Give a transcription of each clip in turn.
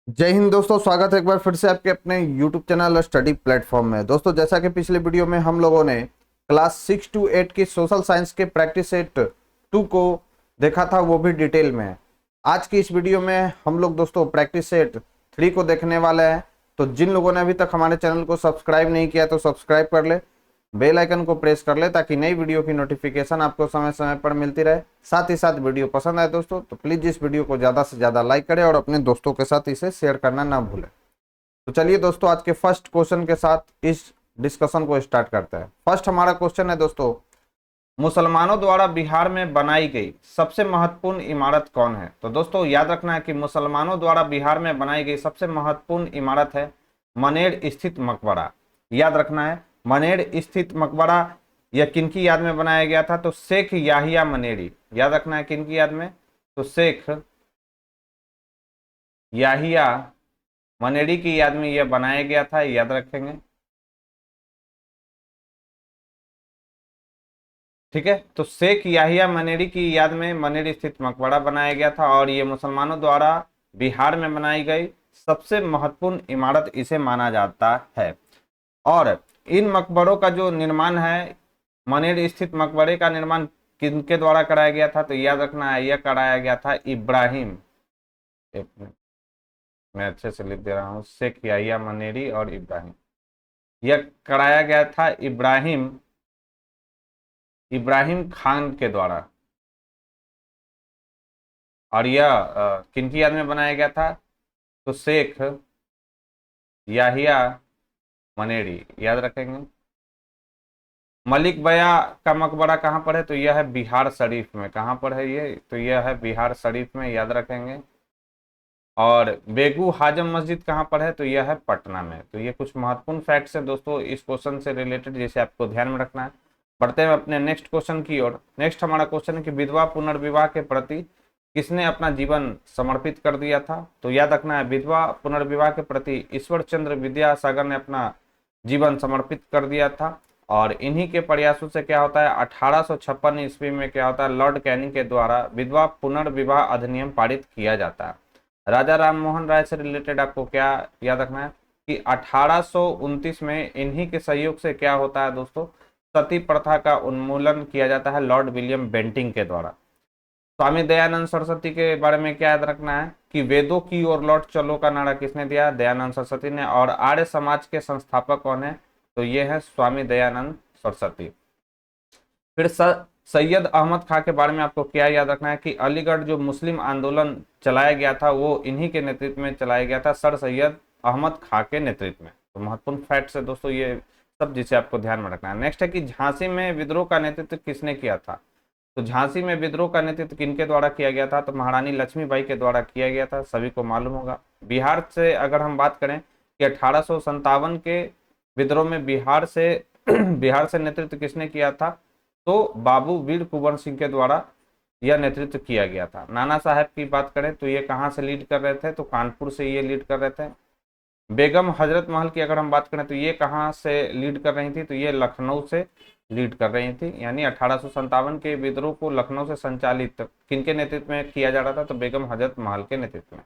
जय हिंद दोस्तों, स्वागत है एक बार फिर से आपके अपने YouTube चैनल स्टडी प्लेटफॉर्म में। दोस्तों, जैसा कि पिछले वीडियो में हम लोगों ने क्लास 6 to 8 की सोशल साइंस के प्रैक्टिस सेट 2 को देखा था, वो भी डिटेल में। आज की इस वीडियो में हम लोग दोस्तों प्रैक्टिस सेट 3 को देखने वाले हैं। तो जिन लोगों ने अभी तक हमारे चैनल को सब्सक्राइब नहीं किया तो सब्सक्राइब कर ले, बेल आइकन को प्रेस कर ले ताकि नई वीडियो की नोटिफिकेशन आपको समय समय पर मिलती रहे। साथ ही साथ वीडियो पसंद आए दोस्तों तो प्लीज इस वीडियो को ज्यादा से ज्यादा लाइक करें और अपने दोस्तों के साथ इसे शेयर करना ना भूलें। तो चलिए दोस्तों, आज के फर्स्ट क्वेश्चन के साथ इस डिस्कशन को स्टार्ट करते हैं। फर्स्ट हमारा क्वेश्चन है दोस्तों, मुसलमानों द्वारा बिहार में बनाई गई सबसे महत्वपूर्ण इमारत कौन है? तो दोस्तों याद रखना है कि मुसलमानों द्वारा बिहार में बनाई गई सबसे महत्वपूर्ण इमारत है मनेर स्थित मकबरा। याद रखना है, मनेर स्थित मकबरा यह किनकी याद में बनाया गया था? तो शेख याहिया मनेरी। याद रखना है किनकी याद में? तो शेख याहिया मनेरी की याद में यह बनाया गया था, याद रखेंगे। ठीक है, तो शेख याहिया मनेरी की याद में मनेर स्थित मकबरा बनाया गया था और ये मुसलमानों द्वारा बिहार में बनाई गई सबसे महत्वपूर्ण इमारत इसे माना जाता है। और इन मकबरों का जो निर्माण है, मनेर स्थित मकबरे का निर्माण किनके द्वारा कराया गया था? तो याद रखना है, यह कराया गया था इब्राहिम। एक मिनट, मैं अच्छे से लिख दे रहा हूँ, शेख याहिया मनेरी और इब्राहिम, यह कराया गया था इब्राहिम इब्राहिम खान के द्वारा। और यह किनकी याद में बनाया गया था? तो शेख याहिया मनेरी। याद रखेंगे। मलिक बया का मकबरा कहाँ पर है? तो यह है बिहार शरीफ में। कहाँ पर है ये? तो यह है बिहार शरीफ में, याद रखेंगे। और बेगू हाजम मस्जिद कहाँ पर है? तो यह है पटना में। तो ये कुछ महत्वपूर्ण फैक्ट्स है दोस्तों इस क्वेश्चन से रिलेटेड, जिसे आपको ध्यान में रखना है। बढ़ते हैं अपने नेक्स्ट क्वेश्चन की ओर। नेक्स्ट हमारा क्वेश्चन है कि विधवा पुनर्विवाह के प्रति किसने अपना जीवन समर्पित कर दिया था? तो याद रखना है, विधवा पुनर्विवाह के प्रति ईश्वर चंद्र विद्यासागर ने अपना जीवन समर्पित कर दिया था। और इन्हीं के प्रयासों से क्या होता है, 1856 ईस्वी में क्या होता है, लॉर्ड कैनिंग के द्वारा विधवा पुनर्विवाह अधिनियम पारित किया जाता है। राजा राम मोहन राय से रिलेटेड आपको क्या याद रखना है कि 1829 में इन्हीं के सहयोग से क्या होता है दोस्तों, सती प्रथा का उन्मूलन किया जाता है लॉर्ड विलियम बेंटिंग के द्वारा। स्वामी दयानंद सरस्वती के बारे में क्या याद रखना है कि वेदों की ओर लौट चलो का नारा किसने दिया? दयानंद सरस्वती ने। और आर्य समाज के संस्थापक कौन है? तो ये है स्वामी दयानंद सरस्वती। फिर सैयद अहमद खां के बारे में आपको क्या याद रखना है कि अलीगढ़ जो मुस्लिम आंदोलन चलाया गया था वो इन्हीं के नेतृत्व में चलाया गया था, सर सैयद अहमद खां के नेतृत्व में। तो महत्वपूर्ण फैक्ट्स है दोस्तों ये सब, जिसे आपको ध्यान में रखना है। नेक्स्ट है कि झांसी में विद्रोह का नेतृत्व किसने किया था? तो झांसी में विद्रोह का नेतृत्व किनके द्वारा किया गया था? तो महारानी लक्ष्मीबाई के द्वारा किया गया था, सभी को मालूम होगा। बिहार से अगर हम बात करें कि 1857 के विद्रोह में बिहार से बिहार से नेतृत्व किसने किया था? तो बाबू वीर कुंवर सिंह के द्वारा यह नेतृत्व किया गया था। नाना साहब की बात करें तो ये कहाँ से लीड कर रहे थे? तो कानपुर से ये लीड कर रहे थे। बेगम हजरत महल की अगर हम बात करें तो ये कहाँ से लीड कर रही थी? तो ये लखनऊ से लीड कर रही थी। यानी 1857 के विद्रोह को लखनऊ से संचालित किनके नेतृत्व में किया जा रहा था? तो बेगम हजरत महल के नेतृत्व में।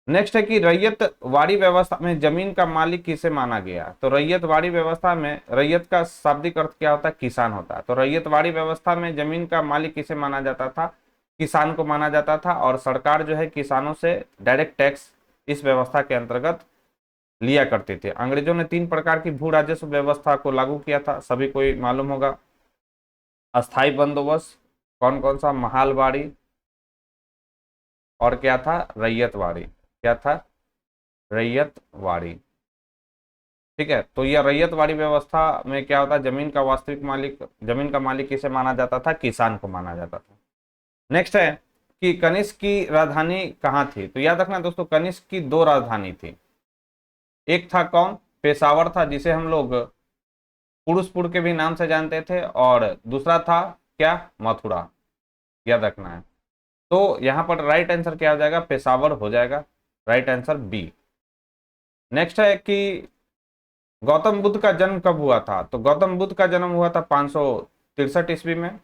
नेक्स्ट है कि रैयतवाड़ी व्यवस्था में जमीन का मालिक किसे माना गया? तो रैयतवाड़ी व्यवस्था में रैयत का शाब्दिक अर्थ क्या होता है? किसान होता है। तो रैयतवाड़ी व्यवस्था में जमीन का मालिक किसे माना जाता था? किसान को माना जाता था। और सरकार जो है किसानों से डायरेक्ट टैक्स इस व्यवस्था के अंतर्गत लिया करते थे। अंग्रेजों ने 3 प्रकार की भू राजस्व व्यवस्था को लागू किया था, सभी को मालूम होगा। अस्थाई बंदोबस्त, कौन कौन सा? महालवाड़ी, और क्या था? रैयतवाड़ी। क्या था? रैयतवाड़ी। ठीक है, तो यह रैयतवाड़ी व्यवस्था में क्या होता है, जमीन का वास्तविक मालिक, जमीन का मालिक किसे माना जाता था? किसान को माना जाता था। नेक्स्ट है कि कनिष्क की राजधानी कहाँ थी? तो याद रखना दोस्तों, कनिष्क की 2 राजधानी थी। एक था कौन? पेशावर था, जिसे हम लोग पुरुषपुर के भी नाम से जानते थे। और दूसरा था क्या? मथुरा। याद रखना है। तो यहां पर राइट आंसर क्या हो जाएगा? पेशावर हो जाएगा, राइट आंसर बी। नेक्स्ट है कि गौतम बुद्ध का जन्म कब हुआ था? तो गौतम बुद्ध का जन्म हुआ था 563 ईस्वी में।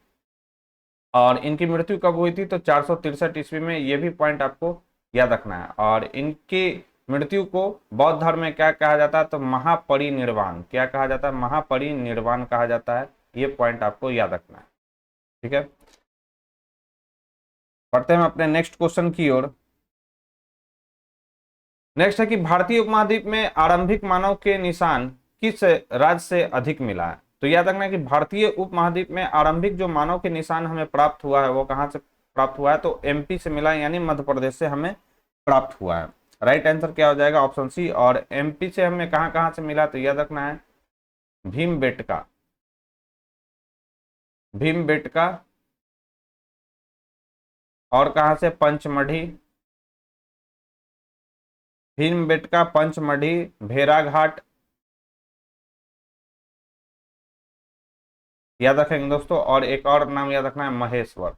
और इनकी मृत्यु कब हुई थी? तो 463 ईस्वी में। ये भी पॉइंट आपको याद रखना है। और इनकी मृत्यु को बौद्ध धर्म में क्या कहा जाता है, तो महापरिनिर्वाण। क्या कहा जाता है, महापरिनिर्वाण कहा जाता है। ये पॉइंट आपको याद रखना है, ठीक है। पढ़ते हैं अपने नेक्स्ट क्वेश्चन की ओर। नेक्स्ट है कि भारतीय उपमहाद्वीप में आरंभिक मानव के निशान किस राज्य से अधिक मिला है। तो याद रखना है कि भारतीय उपमहाद्वीप में आरंभिक जो मानव के निशान हमें प्राप्त हुआ है वो कहाँ से प्राप्त हुआ है, तो एमपी से मिला है, यानी मध्य प्रदेश से हमें प्राप्त हुआ है। राइट आंसर क्या हो जाएगा, ऑप्शन सी। और एमपी से हमें कहाँ कहाँ से मिला, तो याद रखना है भीमबेटका, भीमबेटका, और कहाँ से पंचमढ़ी, भीमबेटका, पंचमढ़ी, भेड़ाघाट, याद रखेंगे दोस्तों। और एक और नाम याद रखना है महेश्वर।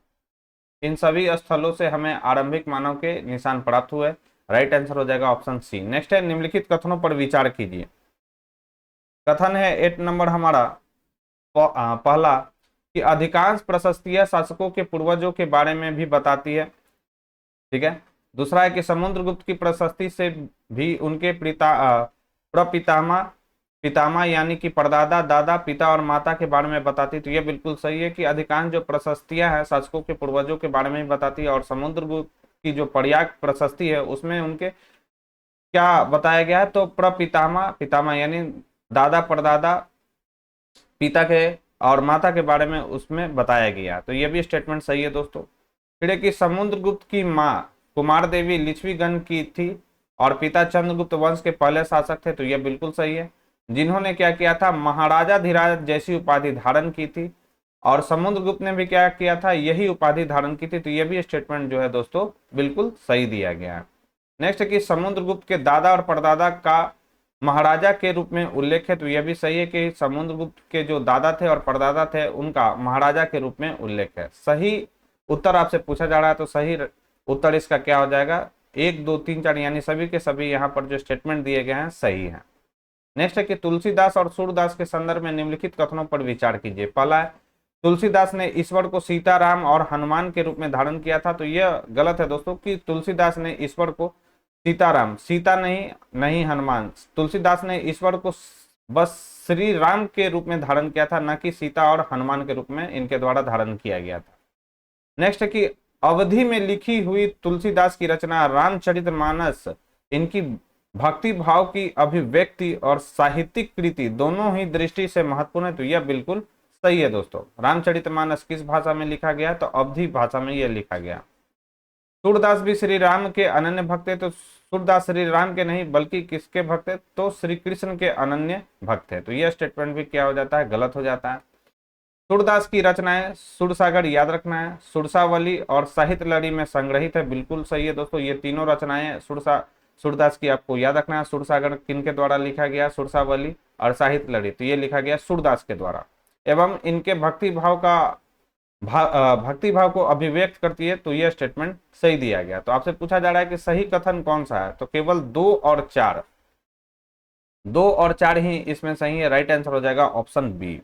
इन सभी स्थलों से हमें आरंभिक मानव के निशान प्राप्त हुए। राइट आंसर हो जाएगा ऑप्शन सी। नेक्स्ट है निम्नलिखित कथनों पर विचार कीजिए। कथन है 8 नंबर हमारा पहला कि अधिकांश प्रशस्तियां शासकों के पूर्वजों के बारे में भी बताती है, ठीक है। दूसरा है कि समुद्रगुप्त की प्रशस्ति से भी उनके प्रपितामह पितामह यानी कि परदादा, दादा, पिता और माता के बारे में बताती। तो यह बिल्कुल सही है कि अधिकांश जो प्रशस्तियां हैं शासकों के पूर्वजों के बारे में भी बताती है। और समुद्रगुप्त की जो पर्याय प्रशस्ति है उसमें उनके क्या बताया गया है, तो प्रपितामह, पितामह यानी दादा, परदादा, पिता के और माता के बारे में उसमें बताया गया। तो यह भी स्टेटमेंट सही है दोस्तों। फिर है कि समुद्रगुप्त की माँ कुमार देवी लिच्छवीगण की थी और पिता चंद्रगुप्त वंश के पहले शासक थे। तो यह बिल्कुल सही है। जिन्होंने क्या किया था, महाराजाधिराज जैसी उपाधि धारण की थी। और समुद्रगुप्त ने भी क्या किया था, यही उपाधि धारण की थी। तो यह भी स्टेटमेंट जो है दोस्तों बिल्कुल सही दिया गया है। नेक्स्ट है कि समुद्रगुप्त के दादा और परदादा का महाराजा के रूप में उल्लेख है। तो यह भी सही है कि समुद्रगुप्त के जो दादा थे और परदादा थे उनका महाराजा के रूप में उल्लेख है। सही उत्तर आपसे पूछा जा रहा है, तो सही उत्तर इसका क्या हो जाएगा, 1, 2, 3, 4 यानी सभी के सभी यहाँ पर जो स्टेटमेंट दिए गए हैं सही है। नेक्स्ट है कि तुलसीदास और सूरदास के संदर्भ में निम्नलिखित कथनों पर विचार कीजिए। पहला है तुलसीदास ने ईश्वर को सीताराम और हनुमान के रूप में धारण किया था। तो यह गलत है दोस्तों कि तुलसीदास ने ईश्वर को सीताराम, सीता नहीं हनुमान, तुलसीदास ने ईश्वर को बस श्री राम के रूप में धारण किया था, न कि सीता और हनुमान के रूप में इनके द्वारा धारण किया गया था। नेक्स्ट है कि अवधि में लिखी हुई तुलसीदास की रचना रामचरितमानस इनकी भक्ति भाव की अभिव्यक्ति और साहित्यिक कृति दोनों ही दृष्टि से महत्वपूर्ण है। तो यह बिल्कुल सही है दोस्तों। रामचरितमानस किस भाषा में लिखा गया, तो अवधी भाषा में यह लिखा गया। सूरदास भी श्री राम के अनन्य भक्त थे। तो सूरदास श्री राम के नहीं बल्कि किसके भक्त थे, तो श्री कृष्ण के अनन्य भक्त थे। तो यह स्टेटमेंट भी क्या हो जाता है, गलत हो जाता है। सूरदास की रचनाएं सूरसागर, याद रखना है, सुरसावली और साहित्य लड़ी में संग्रहित है। बिल्कुल सही है दोस्तों। ये तीनों रचनाएं सूरदास की आपको याद रखना है। सुरसागर किनके द्वारा लिखा गया, सुरसावली और साहित्य लड़ी, तो ये लिखा गया सूरदास के द्वारा। एवं इनके भक्ति भाव को अभिव्यक्त करती है। तो यह स्टेटमेंट सही दिया गया। तो आपसे पूछा जा रहा है कि सही कथन कौन सा है, तो केवल 2 और 4, 2 और 4 ही इसमें सही है। राइट आंसर हो जाएगा ऑप्शन बी।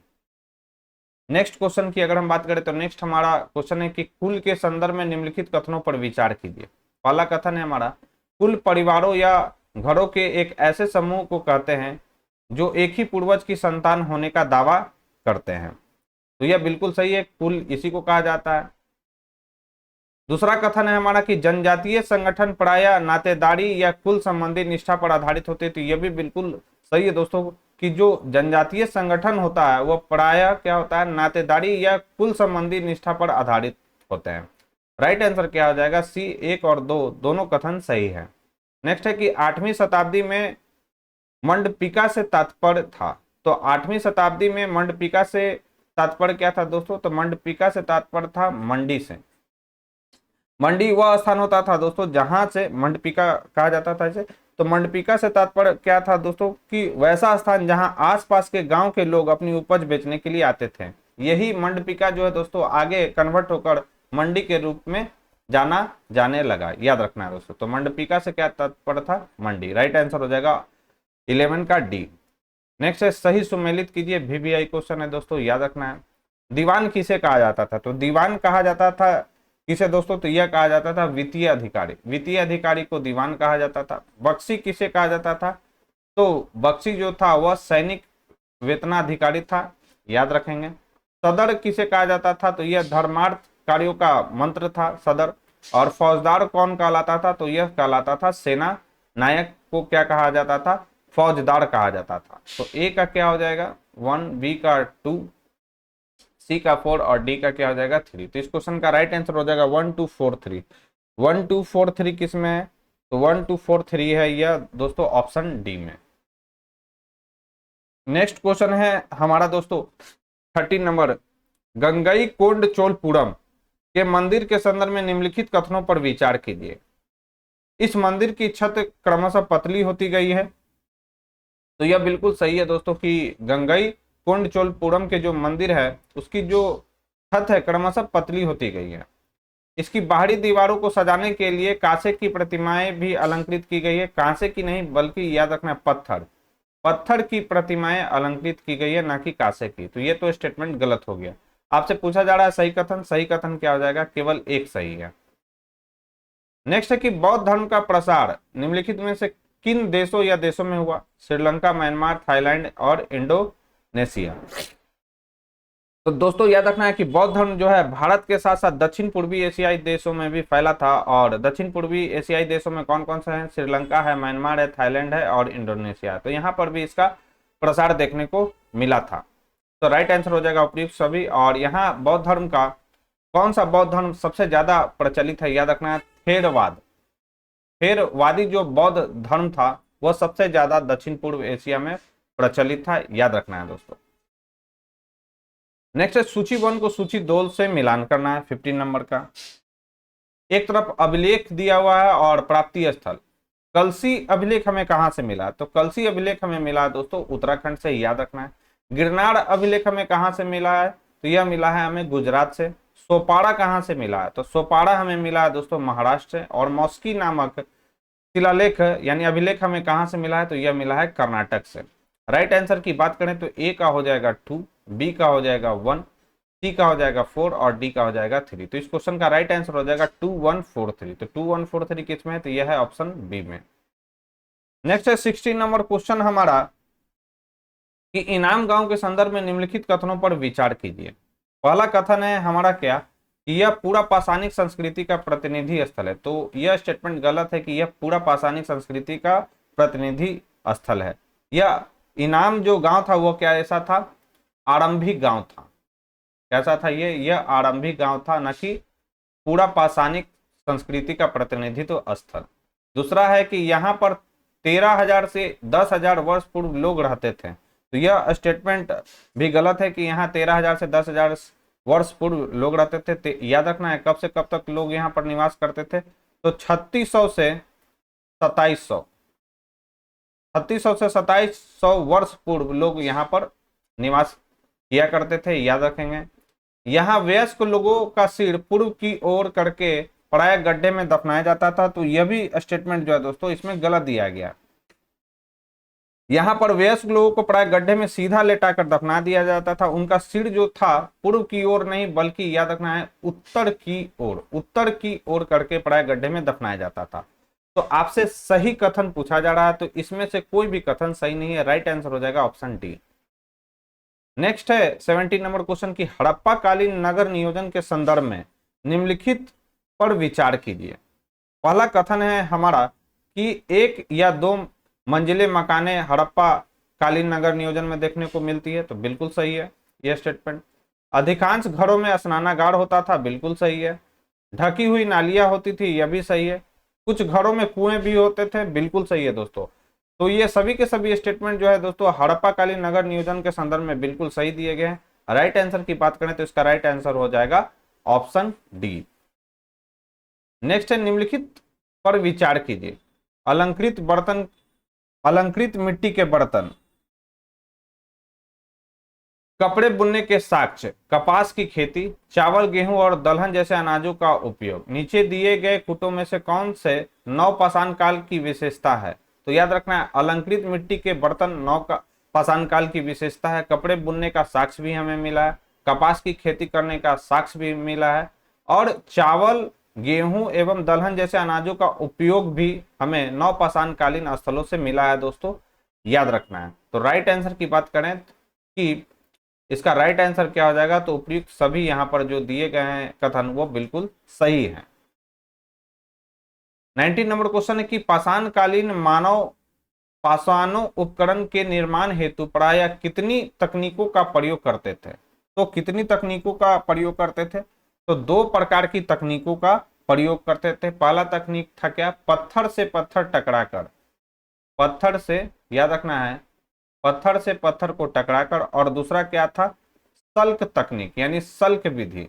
नेक्स्ट क्वेश्चन की अगर हम बात करें तो नेक्स्ट हमारा क्वेश्चन है कि कुल के संदर्भ में निम्नलिखित कथनों पर विचार कीजिए। पहला कथन है हमारा, कुल परिवारों या घरों के एक ऐसे समूह को कहते हैं जो एक ही पूर्वज की संतान होने का दावा करते हैं। तो यह बिल्कुल सही है, कुल इसी को कहा जाता है। दूसरा कथन है हमारा कि जनजातीय संगठन प्रायः नातेदारी या कुल संबंधी निष्ठा पर आधारित होते। तो यह भी बिल्कुल सही है दोस्तों कि जो जनजातीय संगठन होता है वह प्रायः क्या होता है, नातेदारी या कुल संबंधी निष्ठा पर आधारित होते हैं। राइट आंसर क्या हो जाएगा, सी। 1 और 2 दोनों कथन सही है। नेक्स्ट है कि 8वीं शताब्दी में मंडपिका से तात्पर्य था। तो 8वीं शताब्दी में मंडपिका से तात्पर्य क्या था दोस्तों, तो मंडपिका से तात्पर्य था मंडी से। मंडी वह स्थान होता था दोस्तों जहां से मंडपिका कहा जाता था इसे। तो मंडपिका से तात्पर्य क्या था दोस्तों, कि वैसा स्थान जहां आसपास के गांव के लोग अपनी उपज बेचने के लिए आते थे। यही मंडपिका जो है दोस्तों आगे कन्वर्ट होकर मंडी के रूप में जाने लगा। याद रखना है दोस्तों। तो मंडपिका से क्या तात्पर्य था, मंडी। राइट आंसर हो जाएगा 11 का डी। नेक्स्ट है सही सुमेलित कीजिए। VVI क्वेश्चन है दोस्तों, याद रखना है। दीवान किसे कहा जाता था, तो दीवान कहा जाता था किसे दोस्तों, तो यह कहा जाता था वित्तीय अधिकारी। वित्तीय अधिकारी को दीवान कहा जाता था। बख्शी किसे कहा जाता था, तो बख्शी जो था वह सैनिक वेतनाधिकारी था, याद रखेंगे। सदर किसे कहा जाता था, तो यह धर्मार्थ कार्यों का मंत्र था सदर। और फौजदार कौन कहलाता था, तो यह कहलाता था सेना नायक को क्या कहा जाता था, फौजदार कहा जाता था। तो ए का क्या हो जाएगा 1, बी का 2, सी का 4 और डी का क्या हो जाएगा 3। तो इस क्वेश्चन का राइट आंसर हो जाएगा 1 2 4 3। 1 2 4 3 किस में है, तो 1 2 4 3 है यह दोस्तों ऑप्शन डी में। नेक्स्ट क्वेश्चन है हमारा दोस्तों 13 नंबर, गंगई कोंड चोलपुरम के मंदिर के संदर्भ में निम्नलिखित कथनों पर विचार कीजिए। इस मंदिर की छत क्रमशः पतली होती गई है। तो यह बिल्कुल सही है दोस्तों कि गंगई कोंड चोलपुरम के जो मंदिर है उसकी जो छत है क्रमशः पतली होती गई है। इसकी बाहरी दीवारों को सजाने के लिए कांसे की प्रतिमाएं भी अलंकृत की गई है। कांसे की नहीं बल्कि याद रखना पत्थर, पत्थर की प्रतिमाएं अलंकृत की गई है, ना कि कांसे की। तो ये तो स्टेटमेंट गलत हो गया। आपसे पूछा जा रहा है सही कथन, सही कथन क्या हो जाएगा, केवल एक सही है। नेक्स्ट है कि बौद्ध धर्म का प्रसार निम्नलिखित में से किन देशों या देशों में हुआ। श्रीलंका, म्यांमार, थाईलैंड और इंडोनेशिया। तो दोस्तों याद रखना है कि बौद्ध धर्म जो है भारत के साथ साथ दक्षिण पूर्वी एशियाई देशों में भी फैला था। और दक्षिण पूर्वी एशियाई देशों में कौन कौन सा है, श्रीलंका है, म्यांमार है, थाईलैंड है और इंडोनेशिया। तो यहाँ पर भी इसका प्रसार देखने को मिला था। तो राइट आंसर हो जाएगा उपयुक्त सभी। और यहाँ बौद्ध धर्म का कौन सा बौद्ध धर्म सबसे ज्यादा प्रचलित है, याद रखना है थेरवाद। थेरवादी जो बौद्ध धर्म था वह सबसे ज्यादा दक्षिण पूर्व एशिया में प्रचलित था, याद रखना है दोस्तों। नेक्स्ट है सूची 1 को सूची 2 से मिलान करना है 15 नंबर का। एक तरफ अभिलेख दिया हुआ है और प्राप्ति स्थल। कलसी अभिलेख हमें कहां से मिला, तो कलसी अभिलेख हमें मिला दोस्तों उत्तराखंड से, याद रखना है। गिरनार अभिलेख हमें कहां से मिला है, तो यह मिला है हमें गुजरात से। सोपाड़ा कहां से मिला है, तो सोपाड़ा हमें मिला है दोस्तों महाराष्ट्र से। और मॉस्की नामक शिलालेख यानी अभिलेख हमें कहां से मिला है, तो यह मिला है कर्नाटक से। राइट आंसर की बात करें तो ए का हो जाएगा 2, बी का हो जाएगा 1, सी का हो जाएगा 4 और डी का हो जाएगा 3। तो इस क्वेश्चन का राइट आंसर हो जाएगा 2 1 4 3। तो 2 1 4 3 किस में है, तो यह है ऑप्शन बी में। नेक्स्ट है 16 नंबर क्वेश्चन हमारा कि इनाम गांव के संदर्भ में निम्नलिखित कथनों पर विचार कीजिए। पहला कथन है हमारा क्या, कि यह पूरा पाषाणिक संस्कृति का प्रतिनिधि स्थल है। तो यह स्टेटमेंट गलत है कि यह पूरा पाषाणिक संस्कृति का प्रतिनिधि स्थल है। यह इनाम जो गांव था वो क्या ऐसा था, आरंभिक गांव था। कैसा था यह आरंभिक गांव था, न कि पूरा पाषाणिक संस्कृति का प्रतिनिधित्व स्थल। दूसरा है कि यहाँ पर 13,000 से 10,000 वर्ष पूर्व लोग रहते थे। तो यह स्टेटमेंट भी गलत है कि यहाँ 13,000 से 10,000 वर्ष पूर्व लोग रहते थे। याद रखना है कब से कब तक लोग यहाँ पर निवास करते थे, तो 3600 से 2700 से 2700 वर्ष पूर्व लोग यहाँ पर निवास किया करते थे, याद रखेंगे। यहाँ वयस्क लोगों का सिर पूर्व की ओर करके प्राय गड्ढे में दफनाया जाता था। तो यह भी स्टेटमेंट जो है दोस्तों इसमें गलत दिया गया। यहाँ पर वयस्क लोगों को प्राय गड्ढे में सीधा लेटाकर दफना दिया जाता था। उनका सिर जो था पूर्व की ओर नहीं बल्कि याद रखना है उत्तर की ओर करके प्राय गड्ढे में दफनाया जाता था। तो आपसे सही कथन पूछा जा रहा है, तो इसमें से कोई भी कथन सही नहीं है। राइट आंसर हो जाएगा ऑप्शन डी। नेक्स्ट है 17 नंबर क्वेश्चन की हड़प्पा कालीन नगर नियोजन के संदर्भ में निम्नलिखित पर विचार कीजिए। पहला कथन है हमारा कि 1 या 2 मंजिले मकाने हड़प्पा कालीन नगर नियोजन में देखने को मिलती है। तो बिल्कुल सही है यह स्टेटमेंट। अधिकांश घरों में स्नानागार होता था, बिल्कुल सही है। ढकी हुई नालियां होती थी, यह भी सही है। कुछ घरों में कुएं भी होते थे, बिल्कुल सही है दोस्तों। तो ये सभी के सभी स्टेटमेंट जो है दोस्तों हड़प्पा कालीन नगर नियोजन के संदर्भ में बिल्कुल सही दिए गए हैं। राइट आंसर की बात करें तो इसका राइट आंसर हो जाएगा ऑप्शन डी। नेक्स्ट है निम्नलिखित पर विचार कीजिए। अलंकृत मिट्टी के बर्तन, कपड़े बुनने के साक्ष्य, कपास की खेती, चावल गेहूं और दलहन जैसे अनाजों का उपयोग। नीचे दिए गए कूटों में से कौन से नवपाषाण काल की विशेषता है, तो याद रखना है अलंकृत मिट्टी के बर्तन नवपाषाण काल की विशेषता है। कपड़े बुनने का साक्ष्य भी हमें मिला है, कपास की खेती करने का साक्ष्य भी मिला है और चावल, गेहूं एवं दलहन जैसे अनाजों का उपयोग भी हमें नवपाषाणकालीन स्थलों से मिला है दोस्तों, याद रखना है। तो राइट आंसर की बात करें कि इसका राइट आंसर क्या हो जाएगा, तो उपयुक्त सभी यहां पर जो दिए गए हैं कथन वो बिल्कुल सही है। 19 नंबर क्वेश्चन है कि पाषाणकालीन मानव पाषाणों उपकरण के निर्माण हेतु प्रायः कितनी तकनीकों का प्रयोग करते थे। तो कितनी तकनीकों का प्रयोग करते थे, तो दो प्रकार की तकनीकों का प्रयोग करते थे। पहला तकनीक था क्या, पत्थर से पत्थर टकराकर, पत्थर से, याद रखना है, पत्थर से पत्थर को टकराकर। और दूसरा क्या था, सल्क तकनीक यानी सल्क विधि।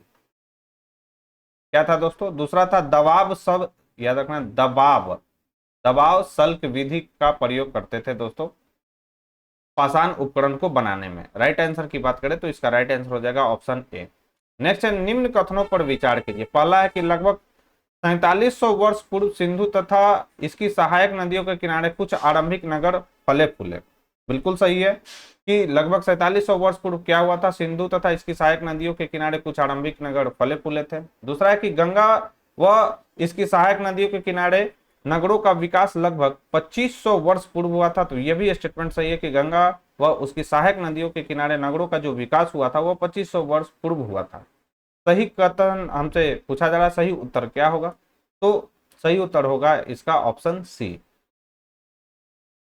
क्या था दोस्तों, दूसरा था दबाव सब, याद रखना दबाव, दबाव सल्क विधि का प्रयोग करते थे दोस्तों पाषाण उपकरण को बनाने में। राइट आंसर की बात करें तो इसका राइट आंसर हो जाएगा ऑप्शन ए। नेक्स्ट है, निम्न कथनों पर विचार कीजिए। पहला है कि लगभग 4700 वर्ष पूर्व सिंधु तथा इसकी सहायक नदियों के किनारे कुछ आरंभिक नगर फले फूले। बिल्कुल सही है कि लगभग 4700 वर्ष पूर्व क्या हुआ था, सिंधु तथा इसकी सहायक नदियों के किनारे कुछ आरंभिक नगर फले फूले थे। दूसरा है कि गंगा व इसकी सहायक नदियों के किनारे नगरों का विकास लगभग 2500 वर्ष पूर्व हुआ था। तो यह भी स्टेटमेंट सही है कि गंगा व उसकी सहायक नदियों के किनारे नगरों का जो विकास हुआ था वह 2500 वर्ष पूर्व हुआ था। सही कथन हमसे पूछा जा रहा है, सही उत्तर क्या होगा, तो सही उत्तर होगा इसका ऑप्शन सी।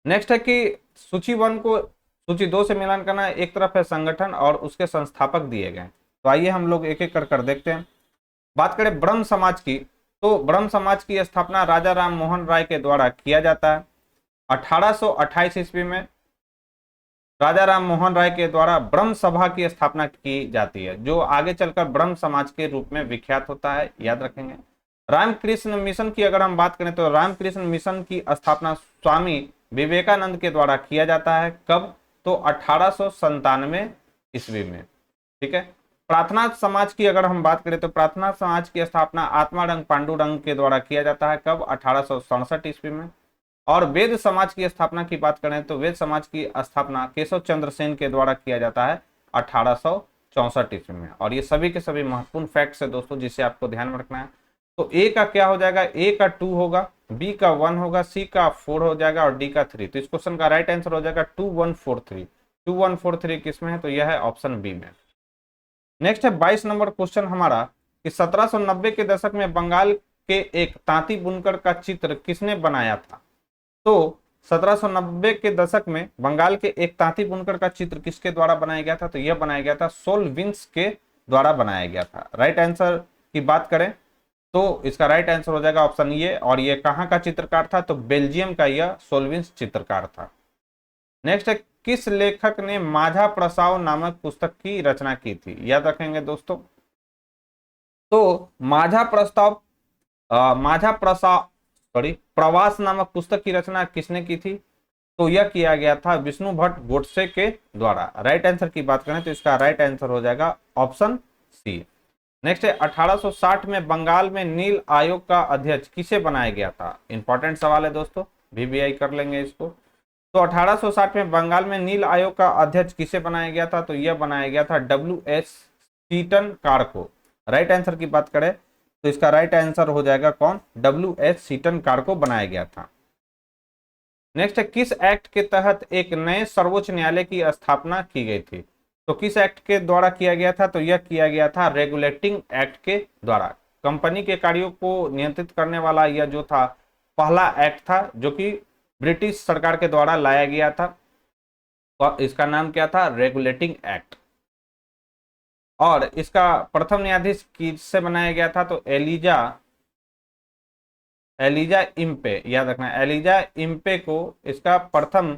नेक्स्ट है कि सूची 1 को सूची 2 से मिलान करना है। एक तरफ है संगठन और उसके संस्थापक दिए गए। तो आइए हम लोग एक एक कर देखते हैं। बात करें ब्रह्म समाज की, तो ब्रह्म समाज की स्थापना राजा राम मोहन राय के द्वारा किया जाता है 1828 ईस्वी में। राजा राम मोहन राय के द्वारा ब्रह्म सभा की स्थापना की जाती है, जो आगे चलकर ब्रह्म समाज के रूप में विख्यात होता है, याद रखेंगे। रामकृष्ण मिशन की अगर हम बात करें तो रामकृष्ण मिशन की स्थापना स्वामी विवेकानंद के द्वारा किया जाता है, कब, तो 1897 ईस्वी में। ठीक है। प्रार्थना समाज की अगर हम बात करें तो प्रार्थना समाज की स्थापना आत्मारंग पांडुरंग के द्वारा किया जाता है, कब, 1867 ईस्वी में। और वेद समाज की स्थापना की बात करें तो वेद समाज की स्थापना केशव चंद्र सेन के द्वारा किया जाता है 1864 ईस्वी में। और ये सभी के सभी महत्वपूर्ण फैक्ट्स है दोस्तों जिसे आपको ध्यान में रखना है। तो ए का क्या हो जाएगा, ए का 2 होगा, बी का 1 होगा, सी का 4 हो जाएगा और डी का 3। तो इस क्वेश्चन का राइट आंसर हो जाएगा 2143। 2143 किसमें है, तो यह है ऑप्शन बी में। नेक्स्ट है 22 नंबर क्वेश्चन हमारा कि 1790 के दशक में बंगाल के एक तांती बुनकर का चित्र किसने बनाया था। तो 1790 के दशक में बंगाल के एक तांती बुनकर का चित्र किसके द्वारा बनाया गया था, तो यह बनाया गया था सोलविंस के द्वारा बनाया गया था। राइट आंसर की बात करें तो इसका राइट आंसर हो जाएगा ऑप्शन ए। और यह कहां का चित्रकार था, तो बेल्जियम का यह सोलविंस चित्रकार था। नेक्स्ट है, किस लेखक ने माझा प्रस्ताव नामक पुस्तक की रचना की थी, याद रखेंगे दोस्तों। तो माझा प्रस्ताव माझा प्रस्ताव प्रवास नामक पुस्तक की रचना किसने की थी, तो यह किया गया था विष्णु भट्ट गोडसे के द्वारा। राइट आंसर की बात करें तो इसका राइट आंसर हो जाएगा ऑप्शन सी। नेक्स्ट है 1860 में बंगाल में नील आयोग का अध्यक्ष किसे बनाया गया था। इंपॉर्टेंट सवाल है दोस्तों, वीवीआई कर लेंगे इसको। तो 1860 में बंगाल में नील आयोग का अध्यक्ष किसे बनाया गया था, तो यह बनाया गया था WS सीटन कार को। राइट आंसर की बात करें तो इसका राइट आंसर हो जाएगा कौन, WS सीटन कार को बनाया गया था। नेक्स्ट है, किस एक्ट के तहत एक नए सर्वोच्च न्यायालय की स्थापना की गई थी। तो किस एक्ट के द्वारा किया गया था, तो यह किया गया था रेगुलेटिंग एक्ट के द्वारा। कंपनी के कार्यों को नियंत्रित करने वाला यह जो था पहला एक्ट था जो कि ब्रिटिश सरकार के द्वारा लाया गया था। तो इसका नाम क्या था, रेगुलेटिंग एक्ट। और इसका प्रथम न्यायाधीश किससे बनाया गया था, तो एलिजा इम्पे, याद रखना एलिजा इम्पे को इसका प्रथम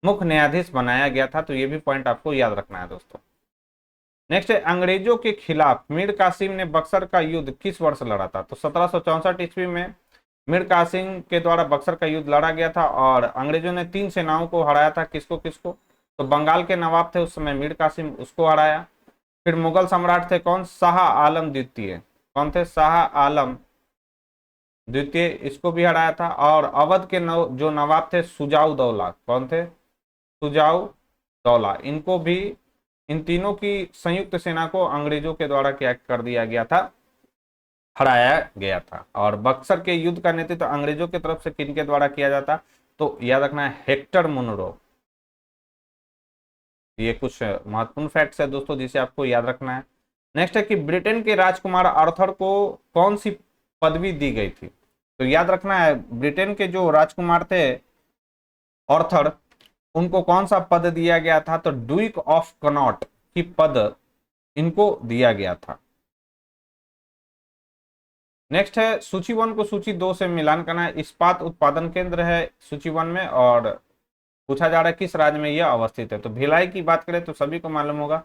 मुख्य न्यायाधीश बनाया गया था। तो ये भी पॉइंट आपको याद रखना है दोस्तों। नेक्स्ट है, अंग्रेजों के खिलाफ मीर कासिम ने बक्सर का युद्ध किस वर्ष लड़ा था। तो 1764 ईस्वी में मीर कासिम के द्वारा बक्सर का युद्ध लड़ा गया था और अंग्रेजों ने 3 सेनाओं को हराया था। किसको किसको, तो बंगाल के नवाब थे उस समय मीर कासिम, उसको हराया। फिर मुगल सम्राट थे कौन, शाह आलम द्वितीय, कौन थे, शाह आलम द्वितीय, इसको भी हराया था। और अवध के जो नवाब थे सुजाऊ दौला, कौन थे, सुजाऊ दौला, इनको भी, इन तीनों की संयुक्त सेना को अंग्रेजों के द्वारा क्या कर दिया गया था, हराया गया था। और बक्सर के युद्ध का नेतृत्व अंग्रेजों की तरफ से किनके द्वारा किया जाता, तो याद रखना है हेक्टर मुनरो। ये कुछ महत्वपूर्ण फैक्ट्स है दोस्तों जिसे आपको याद रखना है। नेक्स्ट है कि ब्रिटेन के राजकुमार आर्थर को कौन सी पदवी दी गई थी, तो याद रखना है ब्रिटेन के जो राजकुमार थे आर्थर, उनको कौन सा पद दिया गया था, तो ड्यूक ऑफ कनॉट की पद इनको दिया गया था। नेक्स्ट है सूची 1 को सूची 2 से मिलान करना है। इस्पात उत्पादन केंद्र है सूची 1 में, और पूछा जा रहा है किस राज्य में यह अवस्थित है, तो भिलाई की बात करें तो सभी को मालूम होगा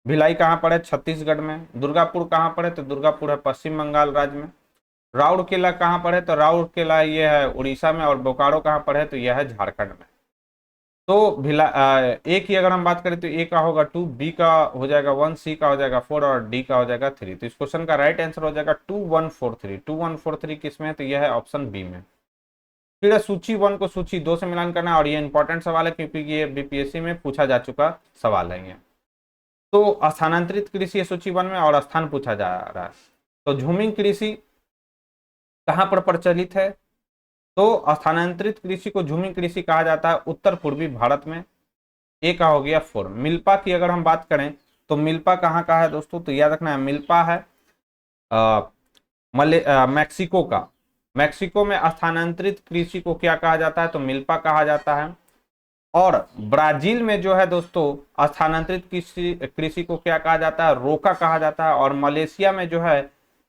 भिलाई कहां पर है, छत्तीसगढ़ में। दुर्गापुर कहां पर है, तो दुर्गापुर है पश्चिम बंगाल राज्य में। राउरकेला कहां पर है, तो राउरकेला ये है उड़ीसा में। और बोकारो कहां पर है, तो यह है झारखंड में। तो ए की अगर हम बात करें तो ए का होगा 2, बी का हो जाएगा 1, सी का हो जाएगा 4 और डी का हो जाएगा 3। तो इस क्वेश्चन का राइट आंसर हो जाएगा 2143। 2143 किसमें है, तो यह है ऑप्शन बी में। फिर सूची 1 को सूची 2 से मिलान करना, और ये इंपॉर्टेंट सवाल है क्योंकि ये बीपीएससी में पूछा जा चुका सवाल है ये। तो स्थानांतरित कृषि है सूची 1 में, और स्थान पूछा जा रहा है। तो झूमिंग कृषि कहां पर प्रचलित है, तो स्थानांतरित कृषि को झूमिंग कृषि कहा जाता है उत्तर पूर्वी भारत में। ए का हो गया 4। मिल्पा की अगर हम बात करें तो मिल्पा कहाँ का है दोस्तों, तो याद रखना है मिल्पा है मैक्सिको का। मैक्सिको में स्थानांतरित कृषि को क्या कहा जाता है, तो मिल्पा कहा जाता है। और ब्राजील में जो है दोस्तों स्थानांतरित कृषि कृषि को क्या कहा जाता है, रोका कहा जाता है। और मलेशिया में जो है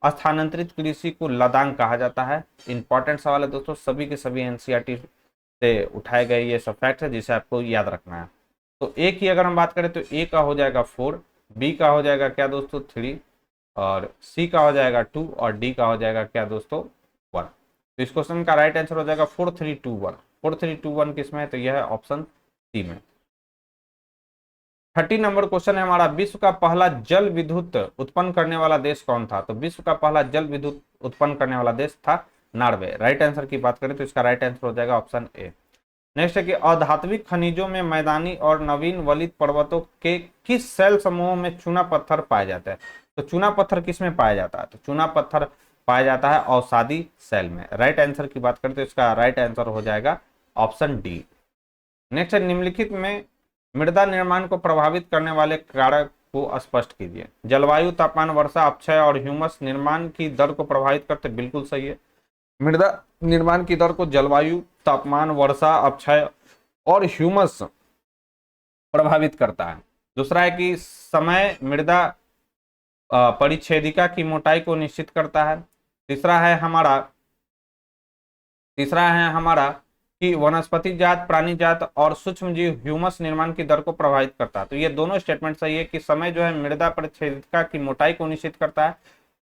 स्थानांतरित कृषि को लदांग कहा जाता है। इंपॉर्टेंट सवाल है दोस्तों, सभी के सभी एनसीईआरटी से उठाए गए ये सब फैक्ट है जिसे आपको याद रखना है। तो ए की अगर हम बात करें तो ए का हो जाएगा 4, बी का हो जाएगा क्या दोस्तों 3, और सी का हो जाएगा 2, और डी का हो जाएगा क्या दोस्तों 1। तो इस क्वेश्चन का राइट आंसर हो जाएगा 4321। 4321 किसमें है, तो यह है ऑप्शन सी में। 30 नंबर क्वेश्चन है हमारा, विश्व का पहला जल विद्युत उत्पन्न करने वाला देश कौन था, तो विश्व का पहला जल विद्युत उत्पन्न करने वाला देश था नॉर्वे। राइट आंसर की बात करें तो इसका राइट आंसर हो जाएगा ऑप्शन ए। नेक्स्ट है कि अधात्विक खनिजों में मैदानी और नवीन वलित पर्वतों के किस सेल समूह में चूना पत्थर पाया जाता है, तो चूना पत्थर किस में पाया जाता है, तो चूना पत्थर पाया जाता है अवसादी सेल में। राइट आंसर की बात करें तो इसका राइट आंसर हो जाएगा ऑप्शन डी। नेक्स्ट है निम्नलिखित में मृदा निर्माण को प्रभावित करने वाले कारक को स्पष्ट कीजिए। जलवायु, तापमान, वर्षा, अपक्षय और ह्यूमस निर्माण की दर को प्रभावित करते, बिल्कुल सही है। मृदा निर्माण की दर को जलवायु, तापमान, वर्षा, अपक्षय और ह्यूमस प्रभावित करता है। दूसरा है कि समय मृदा परिच्छेदिका की मोटाई को निश्चित करता है। तीसरा है हमारा कि वनस्पति जात, प्राणी जात और सूक्ष्म जीव ह्यूमस निर्माण की दर को प्रभावित करता है। तो ये दोनों स्टेटमेंट सही है कि समय जो है मृदा परिच्छेदिका की मोटाई को निश्चित करता है,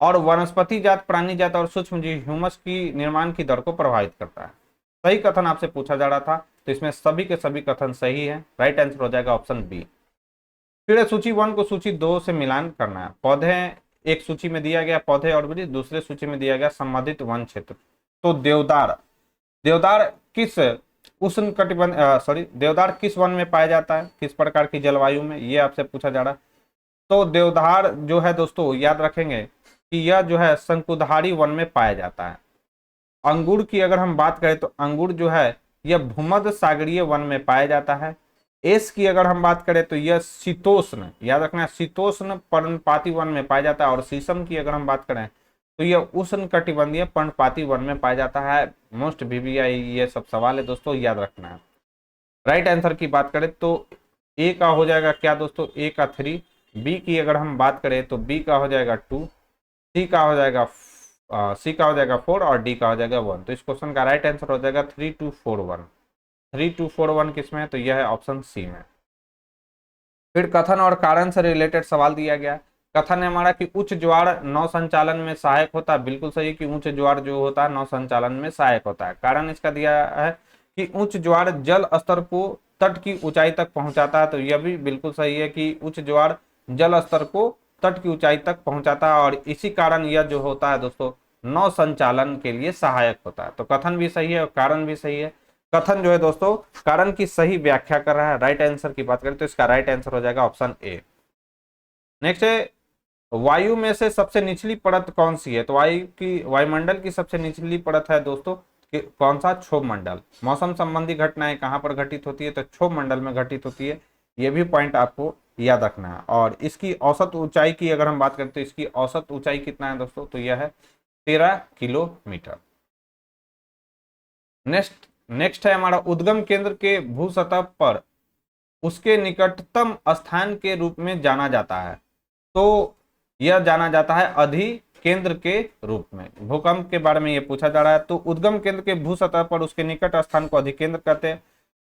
और वनस्पति जात, प्राणी जात और सूक्ष्म जीव ह्यूमस की निर्माण की दर को प्रभावित करता है। सही कथन आपसे पूछा जा रहा था, तो इसमें सभी के सभी कथन सही है। राइट आंसर हो जाएगा ऑप्शन बी। फिर सूची 1 को सूची 2 से मिलान करना है। पौधे एक सूची में दिया गया पौधे और वृक्ष, दूसरे सूची में दिया गया संबंधित वन क्षेत्र। तो देवदार किस उष्ण कटिबंध देवदार किस वन में पाया जाता है, किस प्रकार की जलवायु में, ये आपसे पूछा जा रहा है। तो देवदार जो है दोस्तों याद रखेंगे कि यह जो है शंकुधारी वन में पाया जाता है। अंगूर की अगर हम बात करें तो अंगूर जो है यह भूमध्य सागरीय वन में पाया जाता है। एस की अगर हम बात करें तो यह शीतोष्ण, याद रखना शीतोष्ण पर्णपाती वन में पाया जाता है। और शीशम की अगर हम बात करें तो यह उष्ण कटिबंधीय पर्णपाती वन में पाया जाता है। मोस्ट वीवीआई ये सब सवाल है दोस्तों, याद रखना है। राइट आंसर की बात करें तो ए का हो जाएगा क्या दोस्तों, ए का 3, बी की अगर हम बात करें तो बी का हो जाएगा 2, सी का हो जाएगा 4 और डी का हो जाएगा 1। तो इस क्वेश्चन का राइट आंसर हो जाएगा 3241। 3241 किसमें है, तो यह है ऑप्शन सी में। फिर कथन और कारण से रिलेटेड सवाल दिया गया। कथन है हमारा कि उच्च ज्वार नौ संचालन में सहायक होता है, बिल्कुल सही कि उच्च ज्वार जो होता है नौ संचालन में सहायक होता है। कारण इसका दिया है कि उच्च ज्वार जल स्तर को तट की ऊंचाई तक पहुंचाता है, तो यह भी बिल्कुल सही है कि उच्च ज्वार जल स्तर को तट की ऊंचाई तक पहुंचाता है, और इसी कारण यह जो होता है दोस्तों नौ संचालन के लिए सहायक होता है। तो कथन भी सही है और कारण भी सही है। कथन जो है दोस्तों कारण की सही व्याख्या कर रहा है। राइट आंसर की बात करें तो इसका राइट आंसर हो जाएगा ऑप्शन ए। नेक्स्ट है वायु में से सबसे निचली परत कौन सी है? तो वायुमंडल की सबसे निचली परत है दोस्तों कौन सा? क्षोभ मंडल। मौसम संबंधी घटनाएं कहां पर घटित होती है? तो क्षोभ मंडल में घटित होती है। यह भी पॉइंट आपको याद रखना है। और इसकी औसत ऊंचाई की अगर हम बात करें तो इसकी औसत ऊंचाई कितना है दोस्तों? तो यह है 13 किलोमीटर। नेक्स्ट है हमारा उद्गम केंद्र के भू सतह पर उसके निकटतम स्थान के रूप में जाना जाता है। तो यह जाना जाता है अधिकेंद्र के रूप में। भूकंप के बारे में यह पूछा जा रहा है। तो उद्गम केंद्र के भू सतह पर उसके निकट स्थान को अधिकेंद्र कहते हैं।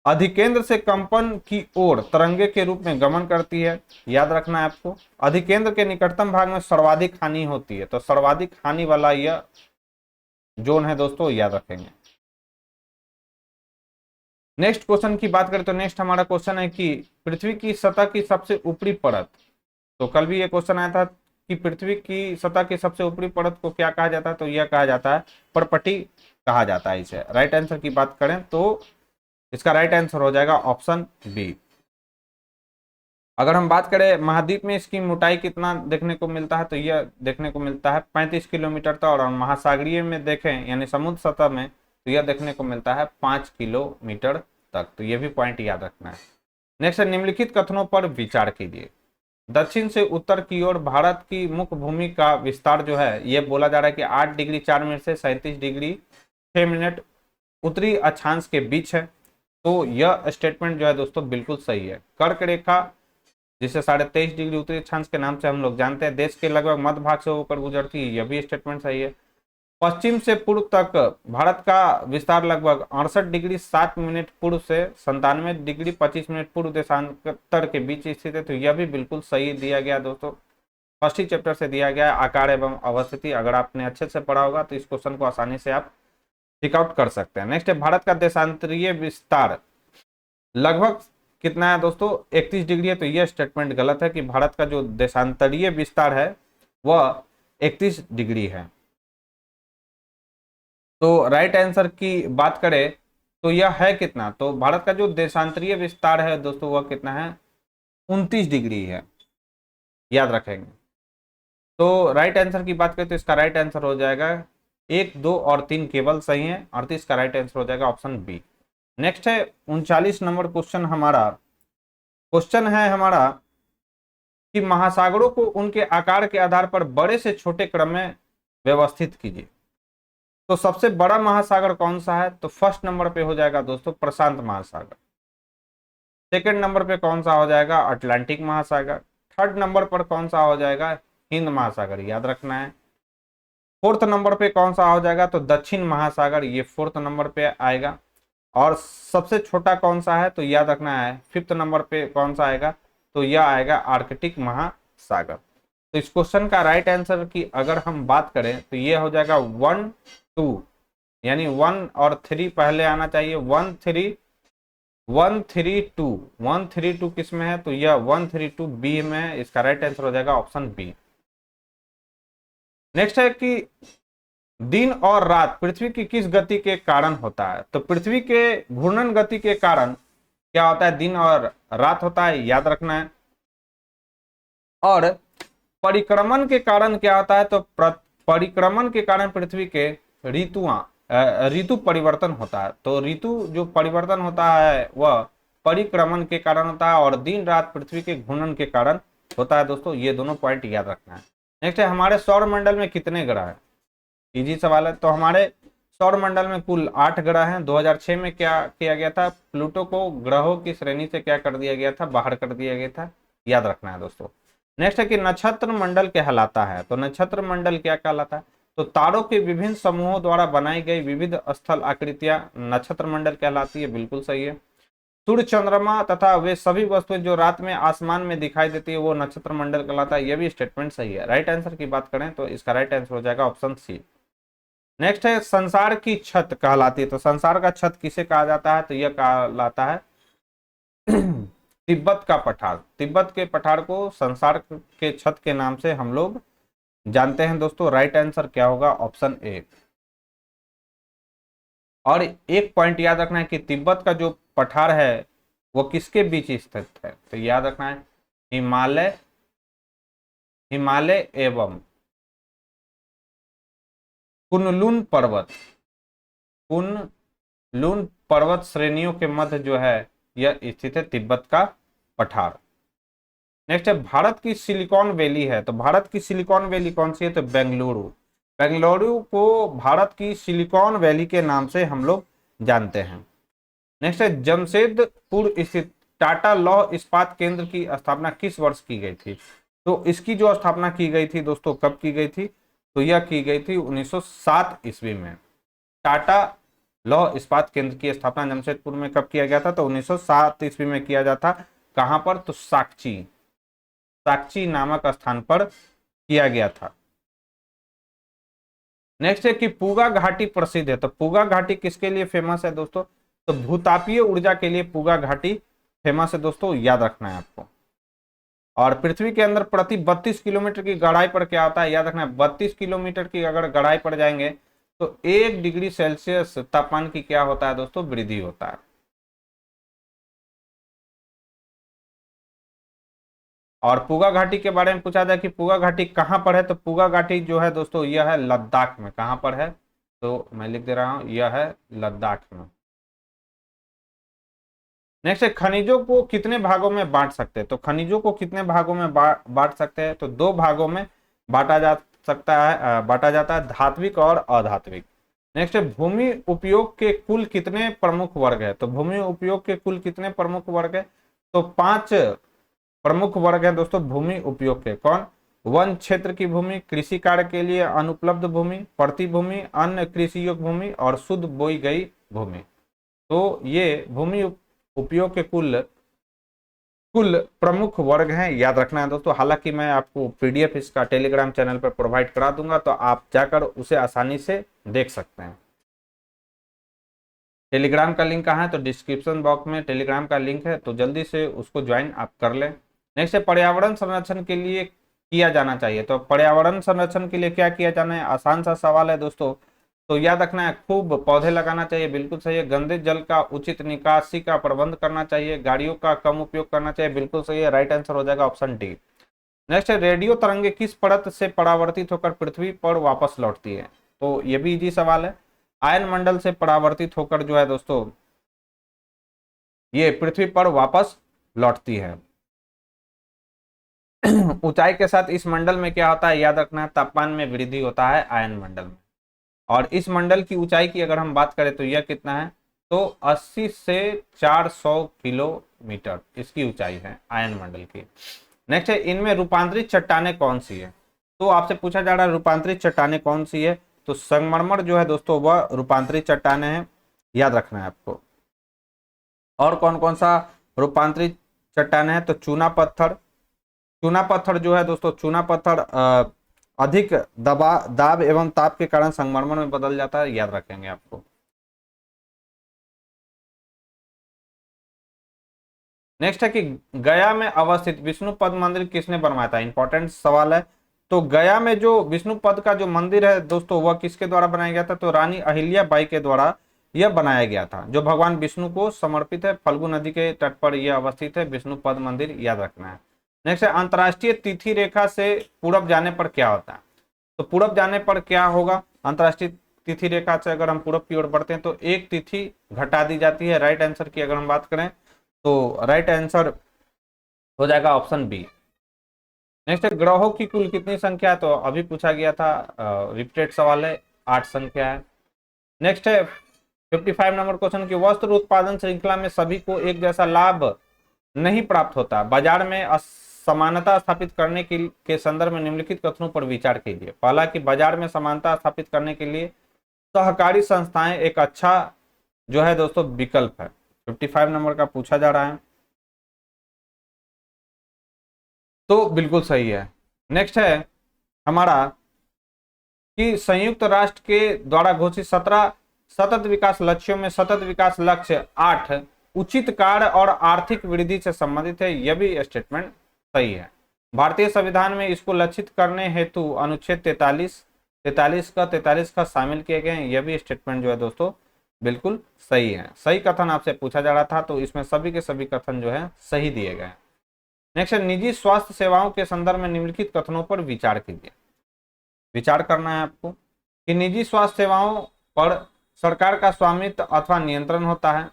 अधिकेंद्र से कंपन की ओर तरंगे के रूप में गमन करती है। याद रखना है आपको। अधिकेंद्र के निकटतम भाग में सर्वाधिक हानि होती है। तो सर्वाधिक हानि वाला यह जोन है दोस्तों, याद रखेंगे। नेक्स्ट क्वेश्चन की बात करें तो नेक्स्ट हमारा क्वेश्चन है कि पृथ्वी की सतह की सबसे ऊपरी परत। तो कल भी ये क्वेश्चन आया था कि पृथ्वी की सतह की सबसे ऊपरी परत को क्या कहा जाता है? तो यह कहा जाता है पर्पटी कहा जाता है इसे। राइट आंसर की बात करें तो इसका राइट आंसर हो जाएगा ऑप्शन बी। अगर हम बात करें महाद्वीप में इसकी मोटाई कितना देखने को मिलता है? तो यह देखने को मिलता है 35 किलोमीटर तक। और महासागरीय में देखें यानी समुद्र सतह में तो यह देखने को मिलता है 5 किलोमीटर तक। तो यह भी पॉइंट याद रखना है। नेक्स्ट है निम्नलिखित कथनों पर विचार कीजिए। दक्षिण से उत्तर की ओर भारत की मुख्य भूमि का विस्तार जो है यह बोला जा रहा है कि 8 डिग्री 4 मिनट से 37 डिग्री 6 मिनट उत्तरी अक्षांश के बीच है। तो यह स्टेटमेंट जो है दोस्तों बिल्कुल सही है। कर्क रेखा जिसे 23.5 डिग्री उत्तरी अक्षांश के नाम से हम लोग जानते हैं देश के लगभग मध्य भाग से होकर गुजरती है। यह भी स्टेटमेंट सही है। पश्चिम से पूर्व तक भारत का विस्तार लगभग 68 डिग्री 7 मिनट पूर्व से 97 डिग्री 25 मिनट पूर्व देशांतर के बीच स्थित है। तो यह भी बिल्कुल सही दिया गया दोस्तों। फर्स्ट ही चैप्टर से दिया गया है आकार एवं अवस्थिति। अगर आपने अच्छे से पढ़ा होगा तो इस क्वेश्चन को आसानी से आप टिक आउट कर सकते हैं। नेक्स्ट है भारत का देशांतरीय विस्तार लगभग कितना है दोस्तों? 31 डिग्री है। तो यह स्टेटमेंट गलत है कि भारत का जो देशांतरीय विस्तार है वह 31 डिग्री है। तो राइट आंसर की बात करें तो यह है कितना? तो भारत का जो देशांतरीय विस्तार है दोस्तों वह कितना है? 29 डिग्री है। याद रखेंगे। तो राइट आंसर की बात करें तो इसका राइट आंसर हो जाएगा 1, 2 और 3 केवल सही है। 38 का राइट आंसर हो जाएगा ऑप्शन बी। नेक्स्ट है 39 नंबर क्वेश्चन है हमारा कि महासागरों को उनके आकार के आधार पर बड़े से छोटे क्रम में व्यवस्थित कीजिए। तो सबसे बड़ा महासागर कौन सा है? तो फर्स्ट नंबर पे हो जाएगा दोस्तों प्रशांत महासागर। सेकंड नंबर पे कौन सा हो जाएगा? अटलांटिक महासागर। थर्ड नंबर पर कौन सा हो जाएगा? हिंद महासागर। याद रखना है। फोर्थ नंबर पे कौन सा हो जाएगा? तो दक्षिण महासागर। ये फोर्थ नंबर पे आएगा। और सबसे छोटा कौन सा है? तो याद रखना है फिफ्थ नंबर पे कौन सा आएगा? तो यह आएगा आर्कटिक महासागर। तो इस क्वेश्चन का राइट आंसर की अगर हम बात करें तो यह हो जाएगा 1, 2 यानी 1 और 3 पहले आना चाहिए। 1, 3, 1, 3, 2 1, 3, 2 किस में है? तो यह 1, 3, 2 बी में है। इसका राइट आंसर हो जाएगा ऑप्शन बी। नेक्स्ट है कि दिन और रात पृथ्वी की किस गति के कारण होता है? तो पृथ्वी के घूर्णन गति के कारण क्या होता है? दिन और रात होता है। याद रखना है। और परिक्रमण के कारण क्या होता है? तो परिक्रमण के कारण पृथ्वी के ऋतु परिवर्तन होता है। तो ऋतु जो परिवर्तन होता है वह परिक्रमण के कारण होता है और दिन रात पृथ्वी के घूर्णन के कारण होता है दोस्तों। ये दोनों पॉइंट याद रखना है। नेक्स्ट है हमारे सौर मंडल में कितने ग्रह हैं? इजी सवाल है। तो हमारे सौर मंडल में कुल 8 ग्रह हैं। 2006 में क्या किया गया था? प्लूटो को ग्रहों की श्रेणी से क्या कर दिया गया था? बाहर कर दिया गया था। याद रखना है दोस्तों। नेक्स्ट है कि नक्षत्र मंडल कहलाता है। तो नक्षत्र मंडल क्या कहलाता है? तो तारों के विभिन्न समूहों द्वारा बनाई गई विविध स्थल आकृतियां नक्षत्र मंडल कहलाती है। बिल्कुल सही है। सूर्य, चंद्रमा तथा वे सभी वस्तुएं जो रात में आसमान में दिखाई देती है वो नक्षत्र मंडल कहलाता है। यह भी स्टेटमेंट सही है। राइट आंसर की बात करें तो इसका राइट आंसर हो जाएगा ऑप्शन सी। नेक्स्ट है संसार की छत कहलाती है। तो संसार का छत किसे कहा जाता है? तो यह कहलाता है तिब्बत का पठार। तिब्बत के पठार को संसार के छत के नाम से हम लोग जानते हैं दोस्तों। राइट आंसर क्या होगा? Option A. और एक पॉइंट याद रखना है कि तिब्बत का जो पठार है वो किसके बीच स्थित है? तो याद रखना है हिमालय हिमालय एवं कुनलुन पर्वत, कुनलुन पर्वत श्रेणियों के मध्य जो है यह स्थित है तिब्बत का पठार। नेक्स्ट है भारत की सिलिकॉन वैली है, तो भारत की सिलिकॉन वैली कौन सी है, तो बेंगलुरु। बेंगलुरु को भारत की सिलिकॉन वैली के नाम से हम लोग जानते हैं। नेक्स्ट है जमशेदपुर स्थित टाटा लौह इस्पात केंद्र की स्थापना किस वर्ष की गई थी, तो इसकी जो स्थापना की गई थी दोस्तों, कब की गई थी, तो यह की गई थी 1907 ईस्वी में। टाटा लौह इस्पात केंद्र की स्थापना जमशेदपुर में कब किया गया था, तो 1907 ईस्वी में किया जाता। कहां पर, तो साक्ची, साक्ची नामक स्थान पर किया गया था। नेक्स्ट है कि पूगा घाटी प्रसिद्ध है, तो पूगा घाटी किसके लिए फेमस है दोस्तों, तो भूतापीय ऊर्जा के लिए पूगा घाटी फेमस है दोस्तों, याद रखना है आपको। और पृथ्वी के अंदर प्रति 32 किलोमीटर की गहराई पर क्या होता है, याद रखना है, 32 किलोमीटर की अगर गहराई पर जाएंगे तो 1 डिग्री सेल्सियस तापमान की क्या होता है दोस्तों, वृद्धि होता है। और पूगा घाटी के बारे में पूछा जाए कि पूगा घाटी कहां पर है, तो पूगा घाटी जो है दोस्तों यह है लद्दाख में। कहां पर है, तो मैं लिख दे रहा हूं, यह है लद्दाख में। नेक्स्ट है खनिजों को कितने भागों में बांट सकते हैं, तो खनिजों को कितने भागों में बांट सकते हैं, तो 2 भागों में बांटा जा सकता है, बांटा जाता है, धात्विक और अधात्विक। नेक्स्ट है भूमि उपयोग के कुल कितने प्रमुख वर्ग है, तो भूमि उपयोग के कुल कितने प्रमुख वर्ग है, तो 5 प्रमुख वर्ग है दोस्तों भूमि उपयोग के। कौन, वन क्षेत्र की भूमि, कृषि कार्य के लिए अनुपलब्ध भूमि, पड़ती भूमि, अन्य कृषि योग्य भूमि और शुद्ध बोई गई भूमि। तो ये भूमि उपयोग के कुल प्रमुख वर्ग हैं, याद रखना है दोस्तों। हालांकि मैं आपको पीडीएफ इसका टेलीग्राम चैनल पर प्रोवाइड करा दूंगा, तो आप जाकर उसे आसानी से देख सकते हैं। टेलीग्राम का लिंक कहाँ है, तो डिस्क्रिप्शन बॉक्स में टेलीग्राम का लिंक है, तो जल्दी से उसको ज्वाइन आप कर लें। नेक्स्ट है पर्यावरण संरक्षण के लिए किया जाना चाहिए, तो पर्यावरण संरक्षण के लिए क्या किया जाना है, आसान सा सवाल है दोस्तों। तो याद रखना है खूब पौधे लगाना चाहिए, बिल्कुल सही है। गंदे जल का उचित निकासी का प्रबंध करना चाहिए, गाड़ियों का कम उपयोग करना चाहिए, बिल्कुल सही है। राइट आंसर हो जाएगा ऑप्शन डी। नेक्स्ट है रेडियो तरंगे किस परत से परावर्तित होकर पृथ्वी पर वापस लौटती है, तो ये भी इजी सवाल है। आयन मंडल से परावर्तित होकर जो है दोस्तों ये पृथ्वी पर वापस लौटती है। ऊंचाई के साथ इस मंडल में क्या होता है, याद रखना है, तापमान में वृद्धि होता है आयन मंडल में। और इस मंडल की ऊंचाई की अगर हम बात करें तो यह कितना है, तो 80 से 400 किलोमीटर इसकी ऊंचाई है आयन मंडल की। नेक्स्ट है इनमें रूपांतरित चट्टानें कौन सी है, तो आपसे पूछा जा रहा है रूपांतरित चट्टानें कौन सी है, तो संगमरमर जो है दोस्तों वह रूपांतरित चट्टानें हैं, याद रखना है आपको। और कौन कौन सा रूपांतरित चट्टानें हैं, तो चूना पत्थर, चूना पत्थर जो है दोस्तों, चूना पत्थर अधिक दाब एवं ताप के कारण संगमरमर में बदल जाता है, याद रखेंगे आपको। नेक्स्ट है कि गया में अवस्थित विष्णुपद मंदिर किसने बनवाया था, इंपॉर्टेंट सवाल है। तो गया में जो विष्णुपद का जो मंदिर है दोस्तों वह किसके द्वारा बनाया गया था, तो रानी अहिल्या बाई के द्वारा यह बनाया गया था, जो भगवान विष्णु को समर्पित है। फल्गु नदी के तट पर यह अवस्थित है विष्णुपद मंदिर, याद रखना है। नेक्स्ट है अंतरराष्ट्रीय तिथि रेखा से पूरब जाने पर क्या होता है, तो पूरब जाने पर क्या होगा, अंतरराष्ट्रीय तिथि रेखा से अगर हम पूरब की ओर बढ़ते हैं तो एक तिथि घटा दी जाती है। राइट आंसर की अगर हम बात करें तो राइट आंसर हो जाएगा ऑप्शन बी। नेक्स्ट है ग्रहों की कुल कितनी संख्या है, तो अभी पूछा गया था, रिपीटेड सवाल है, 8 संख्या है। नेक्स्ट है 55 नंबर क्वेश्चन की वस्त्र उत्पादन श्रृंखला में सभी को एक जैसा लाभ नहीं प्राप्त होता, बाजार में समानता स्थापित करने के संदर्भ में निम्नलिखित कथनों पर विचार कीजिए। पहला कि बाजार में समानता स्थापित करने के लिए सहकारी संस्थाएं एक अच्छा जो है दोस्तों विकल्प है, 55 नंबर का पूछा जा रहा है, तो बिल्कुल सही है। नेक्स्ट है हमारा कि संयुक्त राष्ट्र के द्वारा घोषित 17 सतत विकास लक्ष्यों में सतत विकास लक्ष्य 8 उचित कार्य और आर्थिक वृद्धि से संबंधित है, यह भी स्टेटमेंट सही है। भारतीय संविधान में इसको लक्षित करने हेतु अनुच्छेद 43 का शामिल किए गए हैं, यह भी स्टेटमेंट जो है दोस्तों बिल्कुल सही है। सही कथन आपसे पूछा जा रहा था, तो इसमें सभी के सभी कथन जो है सही दिए गए। नेक्स्ट है निजी स्वास्थ्य सेवाओं के संदर्भ में निम्नलिखित कथनों पर विचार कीजिए। विचार करना है आपको कि निजी स्वास्थ्य सेवाओं पर सरकार का स्वामित्व अथवा नियंत्रण होता है।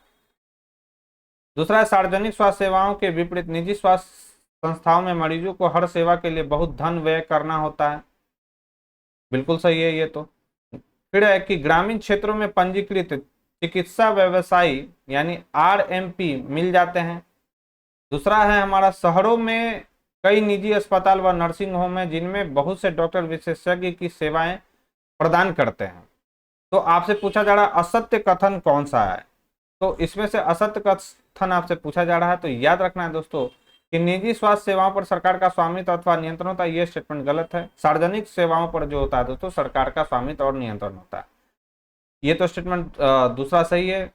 दूसरा है सार्वजनिक स्वास्थ्य सेवाओं के विपरीत निजी स्वास्थ्य संस्थाओं में मरीजों को हर सेवा के लिए बहुत धन व्यय करना होता है। बिल्कुल सही है ये तो। फिर है कि ग्रामीण क्षेत्रों में पंजीकृत चिकित्सा व्यवसायी यानी आरएमपी मिल जाते हैं। दूसरा है हमारा शहरों में कई निजी अस्पताल व नर्सिंग होम है जिनमें बहुत से डॉक्टर विशेषज्ञ की सेवाएं प्रदान करते हैं। तो आपसे पूछा जा रहा है असत्य कथन कौन सा है, तो इसमें से असत्य कथन आपसे पूछा जा रहा है। तो याद रखना है दोस्तों कि निजी स्वास्थ्य सेवाओं पर सरकार का स्वामित्व अथवा नियंत्रण होता है, यह स्टेटमेंट गलत है। सार्वजनिक सेवाओं पर जो होता है दोस्तों सरकार का स्वामित्व और नियंत्रण होता है, ये तो स्टेटमेंट दूसरा सही है।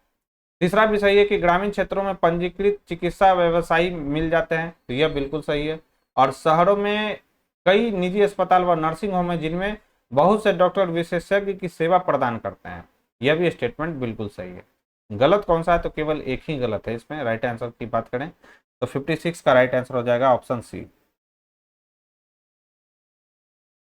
तीसरा भी सही है कि ग्रामीण क्षेत्रों में पंजीकृत चिकित्सा व्यवसायी मिल जाते हैं, तो यह बिल्कुल सही है। और शहरों में कई निजी अस्पताल व नर्सिंग होम है जिनमें बहुत से डॉक्टर विशेषज्ञ की सेवा प्रदान करते हैं, यह भी स्टेटमेंट बिल्कुल सही है। गलत कौन सा है, तो केवल एक ही गलत है इसमें। राइट आंसर की बात करें तो 56 का राइट आंसर हो जाएगा ऑप्शन सी।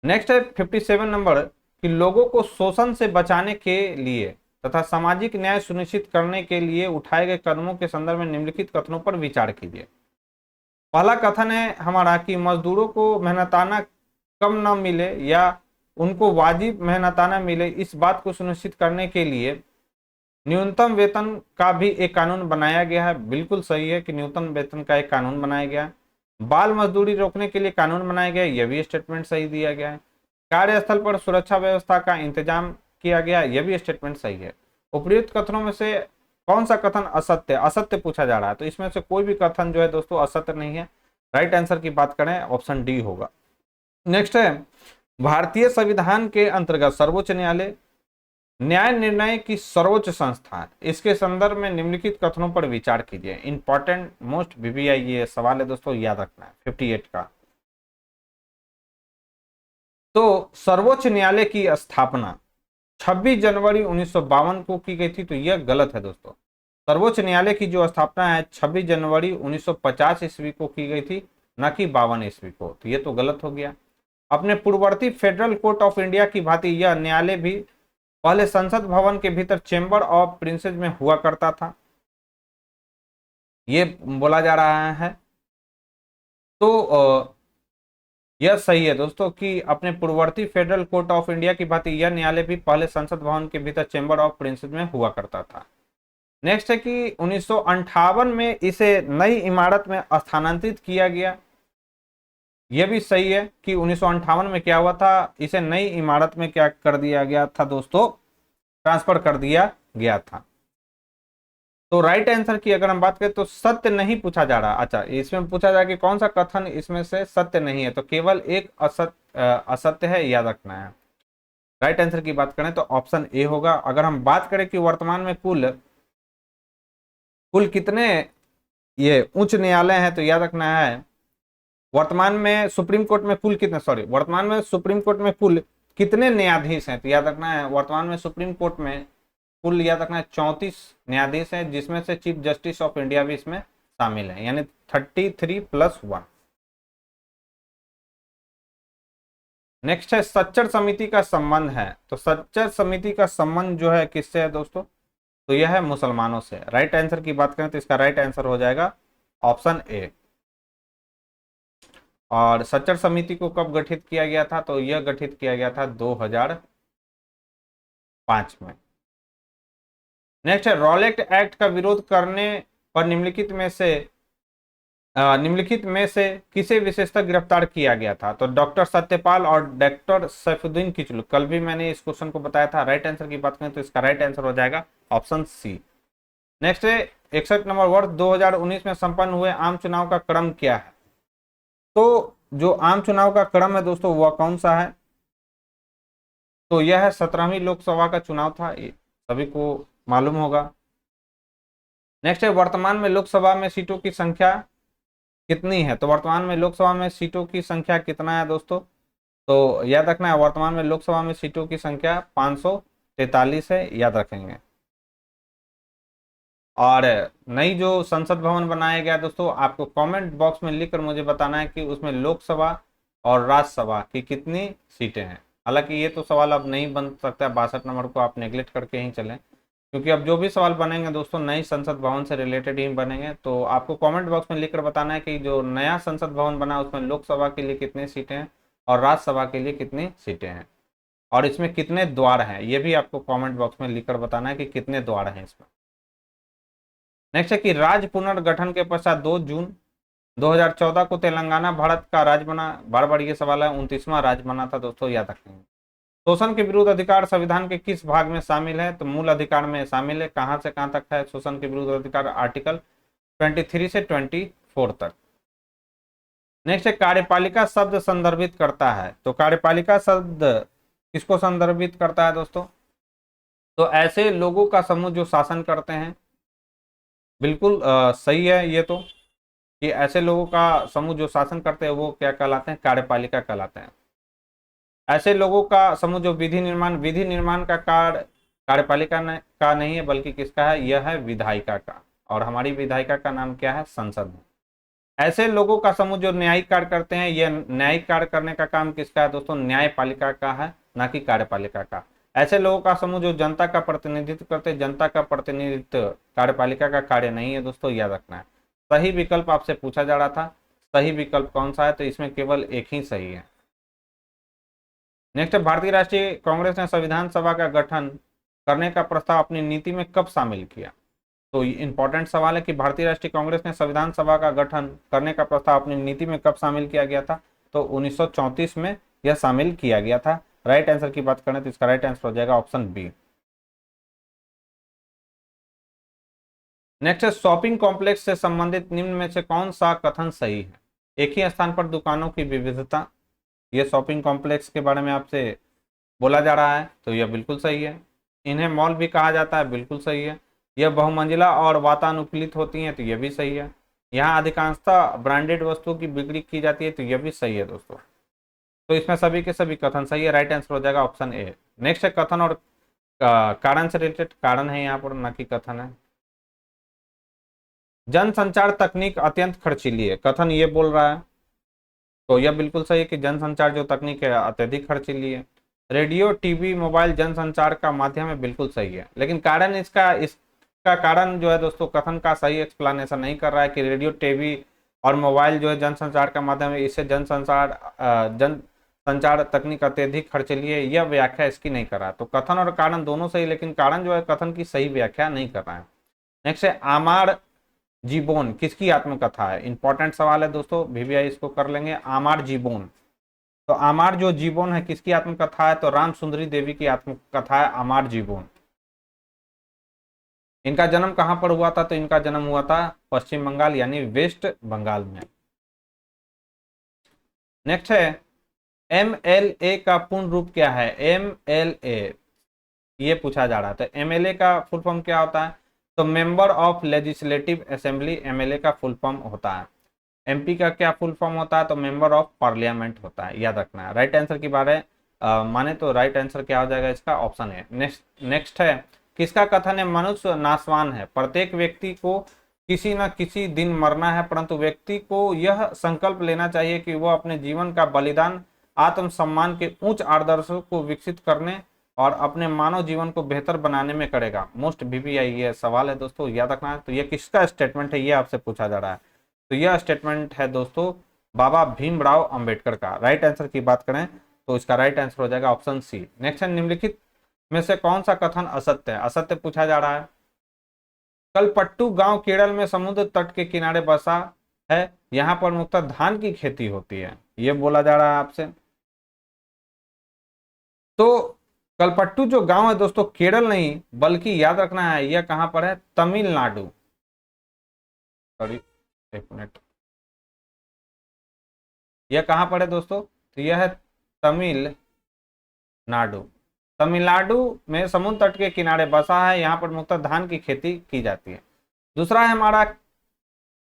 नेक्स्ट है 57 नंबर कि लोगों को शोषण से बचाने के लिए तथा सामाजिक न्याय सुनिश्चित करने के लिए उठाए गए कदमों के संदर्भ में निम्नलिखित कथनों पर विचार कीजिए। पहला कथन है हमारा कि मजदूरों को मेहनताना कम न मिले या उनको वाजिब मेहनताना मिले, इस बात को सुनिश्चित करने के लिए न्यूनतम वेतन का भी एक कानून बनाया गया है। बिल्कुल सही है कि न्यूनतम वेतन का एक कानून बनाया गया है। बाल मजदूरी रोकने के लिए कानून बनाया गया है, यह भी स्टेटमेंट सही दिया गया है। कार्यस्थल पर सुरक्षा व्यवस्था का इंतजाम किया गया, यह भी स्टेटमेंट सही है। उपयुक्त कथनों में से कौन सा कथन असत्य असत्य पूछा जा रहा है, तो इसमें से कोई भी कथन जो है दोस्तों असत्य नहीं है। राइट आंसर की बात करें ऑप्शन डी होगा। नेक्स्ट है भारतीय संविधान के अंतर्गत सर्वोच्च न्यायालय न्याय निर्णय की सर्वोच्च संस्था है, इसके संदर्भ में निम्नलिखित कथनों पर विचार कीजिए। इंपॉर्टेंट मोस्ट VVI ये सवाल है दोस्तों, याद रखना है 58 का। तो सर्वोच्च न्यायालय की स्थापना 26 जनवरी 1952 को की गई थी, तो यह गलत है दोस्तों। सर्वोच्च न्यायालय की जो स्थापना है 26 जनवरी 1950 ईस्वी को की गई थी, न कि 52 ईस्वी को, तो यह तो गलत हो गया। अपने पूर्ववर्ती फेडरल कोर्ट ऑफ इंडिया की भांति यह न्यायालय भी पहले संसद भवन के भीतर चेंबर ऑफ प्रिंसेस में हुआ करता था, ये बोला जा रहा है। तो यह सही है दोस्तों कि अपने पूर्ववर्ती फेडरल कोर्ट ऑफ इंडिया की भांति यह न्यायालय भी पहले संसद भवन के भीतर चेंबर ऑफ प्रिंसेस में हुआ करता था। नेक्स्ट है कि 1958 में इसे नई इमारत में स्थानांतरित किया गया, यह भी सही है कि 1958 में क्या हुआ था, इसे नई इमारत में क्या कर दिया गया था दोस्तों, ट्रांसफर कर दिया गया था। तो राइट आंसर की अगर हम बात करें तो सत्य नहीं पूछा जा रहा। अच्छा, इसमें पूछा जाए कि कौन सा कथन इसमें से सत्य नहीं है, तो केवल एक असत्य है, याद रखना है। राइट आंसर की बात करें तो ऑप्शन ए होगा। अगर हम बात करें कि वर्तमान में कुल कितने ये उच्च न्यायालय हैं, तो याद रखना है वर्तमान में सुप्रीम कोर्ट में कुल कितने, वर्तमान में सुप्रीम कोर्ट में कुल कितने न्यायाधीश हैं, तो याद रखना है वर्तमान में सुप्रीम कोर्ट में कुल याद रखना है 34 न्यायाधीश हैं, जिसमें से चीफ जस्टिस ऑफ इंडिया भी इसमें शामिल है, यानी 33+1। नेक्स्ट है सच्चर समिति का संबंध है, तो सच्चर समिति का संबंध जो है किससे है दोस्तों, तो यह है मुसलमानों से। राइट आंसर की बात करें तो इसका राइट आंसर हो जाएगा ऑप्शन ए। और सच्चर समिति को कब गठित किया गया था, तो यह गठित किया गया था 2005 में। नेक्स्ट है रॉलेट एक्ट का विरोध करने पर निम्नलिखित में से किसे विशेषतः गिरफ्तार किया गया था, तो डॉक्टर सत्यपाल और डॉक्टर सैफुद्दीन किचलू। कल भी मैंने इस क्वेश्चन को बताया था। राइट आंसर की बात करें तो इसका राइट आंसर हो जाएगा ऑप्शन सी। नेक्स्ट है 61 नंबर, वर्ष 2019 में संपन्न हुए आम चुनाव का क्रम क्या है, तो जो आम चुनाव का क्रम है दोस्तों वह कौन सा है, तो यह 17वीं लोकसभा का चुनाव था, ये सभी को मालूम होगा। नेक्स्ट है वर्तमान में लोकसभा में सीटों की संख्या कितनी है, तो वर्तमान में लोकसभा में सीटों की संख्या कितना है दोस्तों, तो याद रखना है वर्तमान में लोकसभा में सीटों की संख्या 543 है, याद रखेंगे। और नई जो संसद भवन बनाया गया दोस्तों, आपको कमेंट बॉक्स में लिखकर मुझे बताना है कि उसमें लोकसभा और राज्यसभा की कितनी सीटें हैं। हालांकि ये तो सवाल अब नहीं बन सकता, 62 नंबर को आप नेग्लेक्ट करके ही चलें, क्योंकि अब जो भी सवाल बनेंगे दोस्तों नई संसद भवन से रिलेटेड ही बनेंगे। तो आपको कमेंट बॉक्स में लिखकर बताना है कि जो नया संसद भवन बना उसमें लोकसभा के लिए कितनी सीटें हैं और राज्यसभा के लिए कितनी सीटें हैं, और इसमें कितने द्वार हैं, ये भी आपको कमेंट बॉक्स में लिखकर बताना है कि कितने द्वार हैं इसमें। नेक्स्ट है कि राज्य पुनर्गठन के पश्चात 2 जून 2014 को तेलंगाना भारत का राज्य बना। बार बार ये सवाल है, 29वां राज्य बना था दोस्तों, याद रखेंगे। शोषण के विरुद्ध अधिकार संविधान के किस भाग में शामिल है? तो मूल अधिकार में शामिल है। कहां से कहां तक है शोषण के विरुद्ध अधिकार? आर्टिकल 23 से 24 तक। नेक्स्ट है कार्यपालिका शब्द संदर्भित करता है। तो कार्यपालिका शब्द किसको संदर्भित करता है दोस्तों? तो ऐसे लोगों का समूह जो शासन करते हैं। बिल्कुल सही है ये तो, कि ऐसे लोगों का समूह जो शासन करते हैं वो क्या कहलाते हैं? कार्यपालिका कहलाते हैं। ऐसे लोगों का समूह जो विधि निर्माण का कार्य कार्यपालिका का नहीं है, बल्कि किसका है? यह है विधायिका का, और हमारी विधायिका का नाम क्या है? संसद है। ऐसे लोगों का समूह जो न्यायिक कार्य करते हैं, यह न्यायिक कार्य करने का काम किसका है दोस्तों? न्यायपालिका का है, ना कि कार्यपालिका का। ऐसे लोगों का समूह जो जनता का प्रतिनिधित्व करते हैं, जनता का प्रतिनिधित्व कार्यपालिका का कार्य नहीं है दोस्तों, याद रखना है। सही विकल्प आपसे पूछा जा रहा था, सही विकल्प कौन सा है? तो इसमें केवल एक ही सही है। नेक्स्ट है भारतीय राष्ट्रीय कांग्रेस ने संविधान सभा का गठन करने का प्रस्ताव अपनी नीति में कब शामिल किया? तो इंपॉर्टेंट सवाल है कि भारतीय राष्ट्रीय कांग्रेस ने संविधान सभा का गठन करने का प्रस्ताव अपनी नीति में कब शामिल किया गया था? तो 1934 में यह शामिल किया गया था। राइट आंसर की बात करें तो इसका राइट आंसर हो जाएगा ऑप्शन बी। नेक्स्ट है शॉपिंग कॉम्प्लेक्स से संबंधित निम्न में से कौन सा कथन सही है? एक ही स्थान पर दुकानों की विविधता, यह शॉपिंग कॉम्प्लेक्स के बारे में आपसे बोला जा रहा है, तो यह बिल्कुल सही है। इन्हें मॉल भी कहा जाता है, बिल्कुल सही है। यह बहुमंजिला और वातानुकूलित होती हैं, तो यह भी सही है। यहाँ अधिकांशतः ब्रांडेड वस्तुओं की बिक्री की जाती है, तो यह भी सही है दोस्तों। तो इसमें सभी के सभी कथन सही है। राइट आंसर हो जाएगा ऑप्शन ए। नेक्स्ट है कथन और कारण से रिलेटेड, कारण है यहाँ पर, ना कि कथन है। जनसंचार तकनीक अत्यंत खर्चीली है, कथन ये बोल रहा है, तो यह बिल्कुल सही है कि जनसंचार जो तकनीक है अत्यधिक खर्चीली है। रेडियो टीवी मोबाइल जनसंचार का माध्यम है, बिल्कुल सही है। लेकिन कारण इसका कारण जो है दोस्तों, कथन का सही एक्सप्लेनेशन नहीं कर रहा है कि रेडियो टीवी और मोबाइल जो है जनसंचार का माध्यम है, इससे जनसंचार तकनीक अत्यधिक खर्चीली है, यह व्याख्या इसकी नहीं कर रहा है। तो कथन और कारण दोनों सही, लेकिन कारण जो है कथन की सही व्याख्या नहीं कर रहा है। नेक्स्ट है आमार जीबोन किसकी आत्मकथा है? इंपॉर्टेंट सवाल है दोस्तों, वीवीआई इसको कर लेंगे। आमार जीबोन, तो आमार जो जीबोन है किसकी आत्मकथा है? तो राम सुंदरी देवी की आत्मकथा है आमार जीबोन। इनका जन्म कहां पर हुआ था? तो इनका जन्म हुआ था पश्चिम बंगाल यानी वेस्ट बंगाल में। नेक्स्ट है एमएलए का पूर्ण रूप क्या है? एमएलए ये पूछा जा रहा था। एमएलए का फुल फॉर्म क्या होता है? तो member of legislative assembly MLA का फुल फॉर्म होता है। एमपी का क्या फुल फॉर्म होता है? तो मेंबर ऑफ पार्लियामेंट होता है, याद रखना है। राइट आंसर की बारे माने तो राइट आंसर क्या हो जाएगा इसका? ऑप्शन है। नेक्स्ट है किसका कथन है? मनुष्य नाशवान है, प्रत्येक व्यक्ति को किसी न किसी दिन मरना है, परंतु व्यक्ति को यह संकल्प लेना चाहिए कि वह अपने जीवन का बलिदान आत्मसम्मान के उच्च आदर्शों को विकसित करने और अपने मानव जीवन को बेहतर बनाने में करेगा। मोस्ट वीवीआई ये सवाल है दोस्तों, याद रखना है। तो ये किसका स्टेटमेंट है, ये आपसे पूछा जा रहा है। तो यह स्टेटमेंट है दोस्तों बाबा भीमराव अंबेडकर का। राइट आंसर की बात करें तो इसका राइट आंसर हो जाएगा ऑप्शन सी। नेक्स्ट है निम्नलिखित में से कौन सा कथन असत्य है? असत्य पूछा जा रहा है। कलपट्टू गांव केरल में समुद्र तट के किनारे बसा है, यहाँ पर मुख्यतः धान की खेती होती है, ये बोला जा रहा है आपसे। तो कलपट्टू जो गांव है दोस्तों केरल नहीं, बल्कि याद रखना है यह कहां पर है? तमिलनाडु। सॉरी एक मिनट, यह कहां पर है दोस्तों? तो यह है तमिलनाडु। तमिलनाडु में समुद्र तट के किनारे बसा है, यहाँ पर मुख्यतः धान की खेती की जाती है। दूसरा है हमारा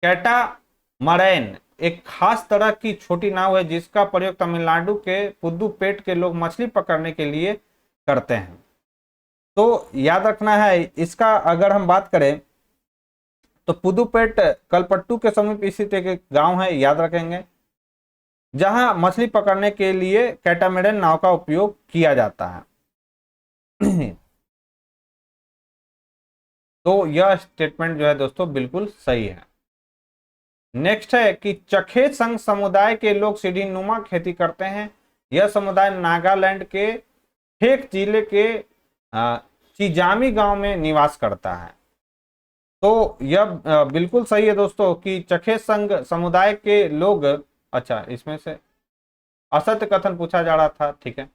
कैटामरैन, एक खास तरह की छोटी नाव है जिसका प्रयोग तमिलनाडु के पुदुपेट के लोग मछली पकड़ने के लिए करते हैं। तो याद रखना है इसका, अगर हम बात करें तो पुदुपेट कलपट्टू के समीप स्थित एक गांव है, याद रखेंगे, जहां मछली पकड़ने के लिए कैटामैरन नाव का उपयोग किया जाता है। तो यह स्टेटमेंट जो है दोस्तों बिल्कुल सही है। नेक्स्ट है कि चखेत संघ समुदाय के लोग सीढ़ी नुमा खेती करते हैं। यह समुदाय नागालैंड के फेक जिले के चिजामी गांव में निवास करता है। तो यह बिल्कुल सही है दोस्तों कि चखेत संघ समुदाय के लोग, अच्छा इसमें से असत्य कथन पूछा जा रहा था, ठीक है।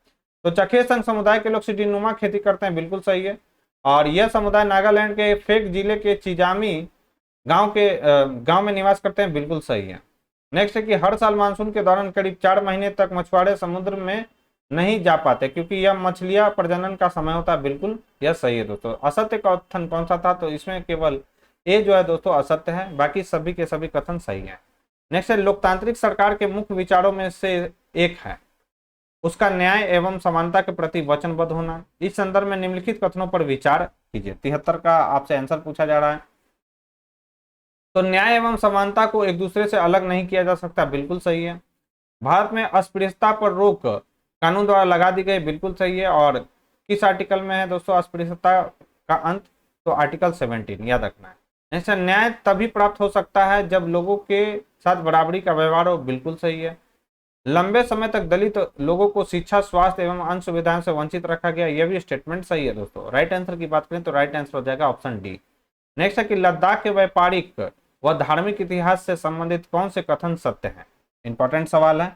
तो चखेत संघ समुदाय के लोग सीढ़ी नुमा खेती करते हैं, बिल्कुल सही है। और यह समुदाय नागालैंड के फेक जिले के चिजामी गांव में निवास करते हैं, बिल्कुल सही है। नेक्स्ट है कि हर साल मानसून के दौरान करीब 4 महीने तक मछुआरे समुद्र में नहीं जा पाते क्योंकि यह मछलियां प्रजनन का समय होता है, बिल्कुल यह सही है दोस्तों। असत्य कथन कौन सा था, तो इसमें केवल ए जो है दोस्तों असत्य है, बाकी सभी के सभी कथन सही है। नेक्स्ट है लोकतांत्रिक सरकार के मुख्य विचारों में से एक है उसका न्याय एवं समानता के प्रति वचनबद्ध होना। इस संदर्भ में निम्नलिखित कथनों पर विचार कीजिए। 73 का आपसे आंसर पूछा जा रहा है। तो न्याय एवं समानता को एक दूसरे से अलग नहीं किया जा सकता, बिल्कुल सही है। भारत में अस्पृश्यता पर रोक कानून द्वारा लगा दी गई, बिल्कुल सही है। और किस आर्टिकल में है दोस्तों अस्पृश्यता का अंत, तो आर्टिकल 17, याद रखना है। नेक्स्ट, न्याय तभी प्राप्त हो सकता है जब लोगों के साथ बराबरी का व्यवहार हो, बिल्कुल सही है। लंबे समय तक दलित लोगों को शिक्षा, स्वास्थ्य एवं अन्य सुविधाओं से वंचित रखा गया, यह भी स्टेटमेंट सही है दोस्तों। राइट आंसर की बात करें तो राइट आंसर हो जाएगा ऑप्शन डी। नेक्स्ट है कि लद्दाख के व्यापारिक व धार्मिक इतिहास से संबंधित कौन से कथन सत्य हैं। इंपॉर्टेंट सवाल है,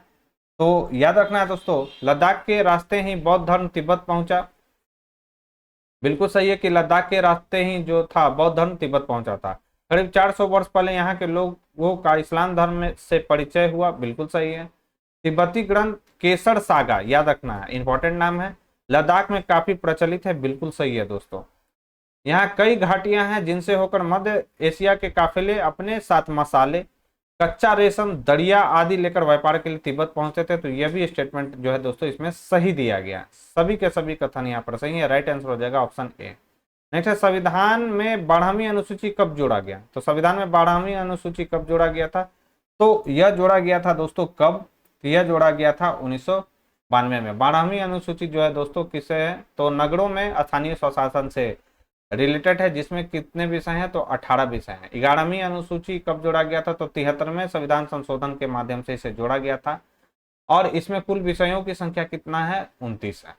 तो याद रखना है दोस्तों, लद्दाख के रास्ते ही बौद्ध धर्म तिब्बत पहुंचा, बिल्कुल सही है कि लद्दाख के रास्ते ही जो था बौद्ध धर्म तिब्बत पहुंचा था। करीब 400 वर्ष पहले यहाँ के लोगों का इस्लाम धर्म से परिचय हुआ, बिल्कुल सही है। तिब्बती ग्रंथ केसर सागा, याद रखना है, इंपॉर्टेंट नाम है, लद्दाख में काफी प्रचलित है, बिल्कुल सही है दोस्तों। यहाँ कई घाटियां हैं जिनसे होकर मध्य एशिया के काफिले अपने साथ मसाले, कच्चा रेशम, दरिया आदि लेकर व्यापार के लिए तिब्बत पहुंचे थे। तो यह भी स्टेटमेंट जो है दोस्तों इसमें सही दिया गया, सभी के सभी कथन यहाँ पर सही है। राइट आंसर हो जाएगा ऑप्शन ए। नेक्स्ट है संविधान में 12वीं अनुसूची कब जोड़ा गया। तो संविधान में 12वीं अनुसूची कब जोड़ा गया था, तो यह जोड़ा गया था दोस्तों कब, यह जोड़ा गया था 1992 में। 12वीं अनुसूची जो है दोस्तों किससे है, तो नगरों में स्थानीय स्वशासन से रिलेटेड है, जिसमें कितने विषय हैं, तो 18 विषय हैं। 11वीं अनुसूची कब जोड़ा गया था, तो 73वें संविधान संशोधन के माध्यम से इसे जोड़ा गया था। और इसमें कुल विषयों की संख्या कितना है, 29 है।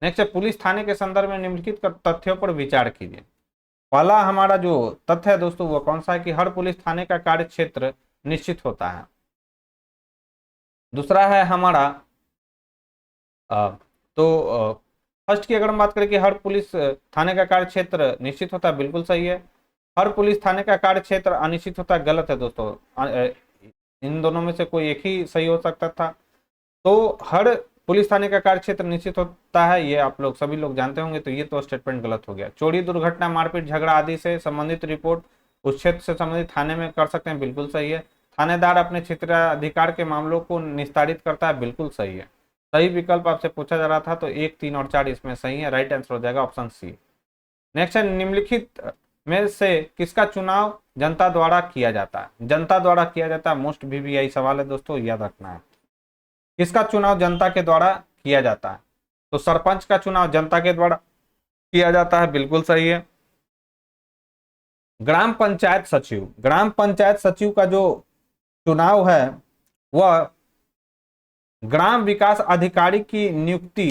नेक्स्ट है पुलिस थाने के संदर्भ में निम्नलिखित तथ्यों पर विचार कीजिए। पहला हमारा जो तथ्य है दोस्तों वो कौन सा है कि हर पुलिस थाने का कार्य क्षेत्र निश्चित होता है। दूसरा है हमारा फर्स्ट की अगर हम बात करें कि हर पुलिस थाने का कार्य क्षेत्र निश्चित होता है, बिल्कुल सही है। हर पुलिस थाने का कार्य क्षेत्र अनिश्चित होता है, गलत है दोस्तों। इन दोनों में से कोई एक ही सही हो सकता था। तो हर पुलिस थाने का कार्य क्षेत्र निश्चित होता है, ये आप लोग सभी लोग जानते होंगे, तो ये तो स्टेटमेंट गलत हो गया। चोरी, दुर्घटना, मारपीट, झगड़ा आदि से संबंधित रिपोर्ट उस क्षेत्र से संबंधित थाने में कर सकते हैं, बिल्कुल सही है। थानेदार अपने क्षेत्राधिकार के मामलों को निस्तारित करता है, बिल्कुल सही है। सही विकल्प आपसे पूछा जा रहा था, तो 1, 3 और 4 इसमें सही है। राइट आंसर हो जाएगा ऑप्शन सी। नेक्स्ट है निम्नलिखित में से किसका चुनाव जनता द्वारा किया जाता है। जनता द्वारा किया जाता है, मोस्ट वीवीआई सवाल है दोस्तों, याद रखना है। किसका चुनाव जनता के द्वारा किया जाता है, तो सरपंच का चुनाव जनता के द्वारा किया जाता है, बिल्कुल सही है। ग्राम पंचायत सचिव, ग्राम पंचायत सचिव का जो चुनाव है वह ग्राम विकास अधिकारी की नियुक्ति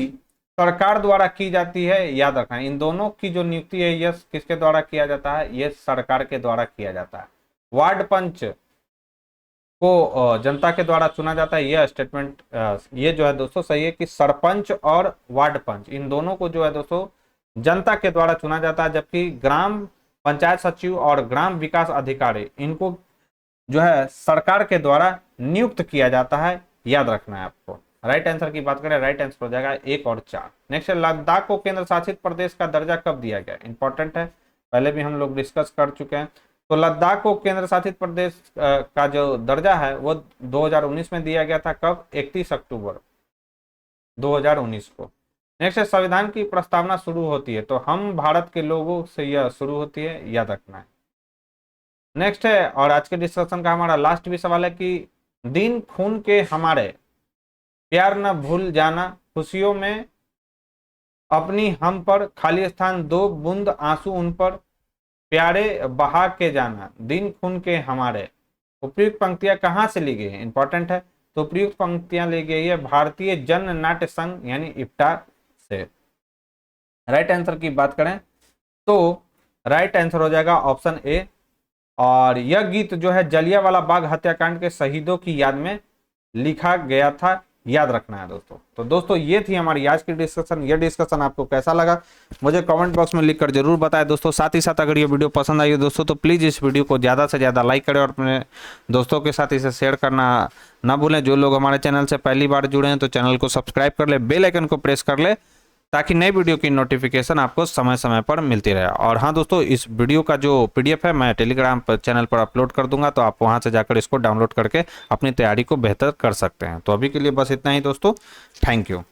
सरकार द्वारा की जाती है, याद रखना। इन दोनों की जो नियुक्ति है यह किसके द्वारा किया जाता है, यह सरकार के द्वारा किया जाता है। वार्ड पंच को जनता के द्वारा चुना जाता है, यह स्टेटमेंट ये जो है दोस्तों सही है कि सरपंच और वार्ड पंच इन दोनों को जो है दोस्तों जनता के द्वारा चुना जाता है, जबकि ग्राम पंचायत सचिव और ग्राम विकास अधिकारी इनको जो है सरकार के द्वारा नियुक्त किया जाता है, याद रखना है आपको। राइट आंसर की बात करें, राइट आंसर हो जाएगा 1 और 4। नेक्स्ट है लद्दाख को केंद्र शासित प्रदेश का दर्जा कब दिया गया, इंपॉर्टेंट है, पहले भी हम लोग डिस्कस कर चुके हैं। तो लद्दाख को केंद्र शासित प्रदेश का जो दर्जा है वो 2019 में दिया गया था, कब, 31 अक्टूबर 2019 को। नेक्स्ट है संविधान की प्रस्तावना शुरू होती है, तो हम भारत के लोगों से यह शुरू होती है, याद रखना है। नेक्स्ट है, और आज के डिस्कशन का हमारा लास्ट भी सवाल है कि दिन खून के हमारे, प्यार न भूल जाना, खुशियों में अपनी हम पर, खाली स्थान दो बूंद आंसू उन पर, प्यारे बहा के जाना, दिन खून के हमारे। उपयुक्त पंक्तियां कहां से ली गई है, इंपॉर्टेंट है। तो उपयुक्त पंक्तियां ली गई है भारतीय जन नाट्य संघ यानी इप्टा से। राइट आंसर की बात करें तो राइट आंसर हो जाएगा ऑप्शन ए। और यह गीत जो है जलियांवाला बाग हत्याकांड के शहीदों की याद में लिखा गया था, याद रखना है दोस्तों। तो दोस्तों ये थी हमारी आज की डिस्कशन। ये डिस्कशन आपको कैसा लगा मुझे कमेंट बॉक्स में लिखकर जरूर बताएं दोस्तों। साथ ही साथ अगर ये वीडियो पसंद आई हो दोस्तों तो प्लीज़ इस वीडियो को ज़्यादा से ज़्यादा लाइक करें और अपने दोस्तों के साथ इसे शेयर करना ना भूलें। जो लोग हमारे चैनल से पहली बार जुड़े हैं तो चैनल को सब्सक्राइब कर ले, बेल आइकन को प्रेस कर ले, ताकि नई वीडियो की नोटिफिकेशन आपको समय समय पर मिलती रहे। और हाँ दोस्तों, इस वीडियो का जो पीडीएफ है मैं टेलीग्राम पर चैनल पर अपलोड कर दूंगा, तो आप वहां से जाकर इसको डाउनलोड करके अपनी तैयारी को बेहतर कर सकते हैं। तो अभी के लिए बस इतना ही दोस्तों, थैंक यू।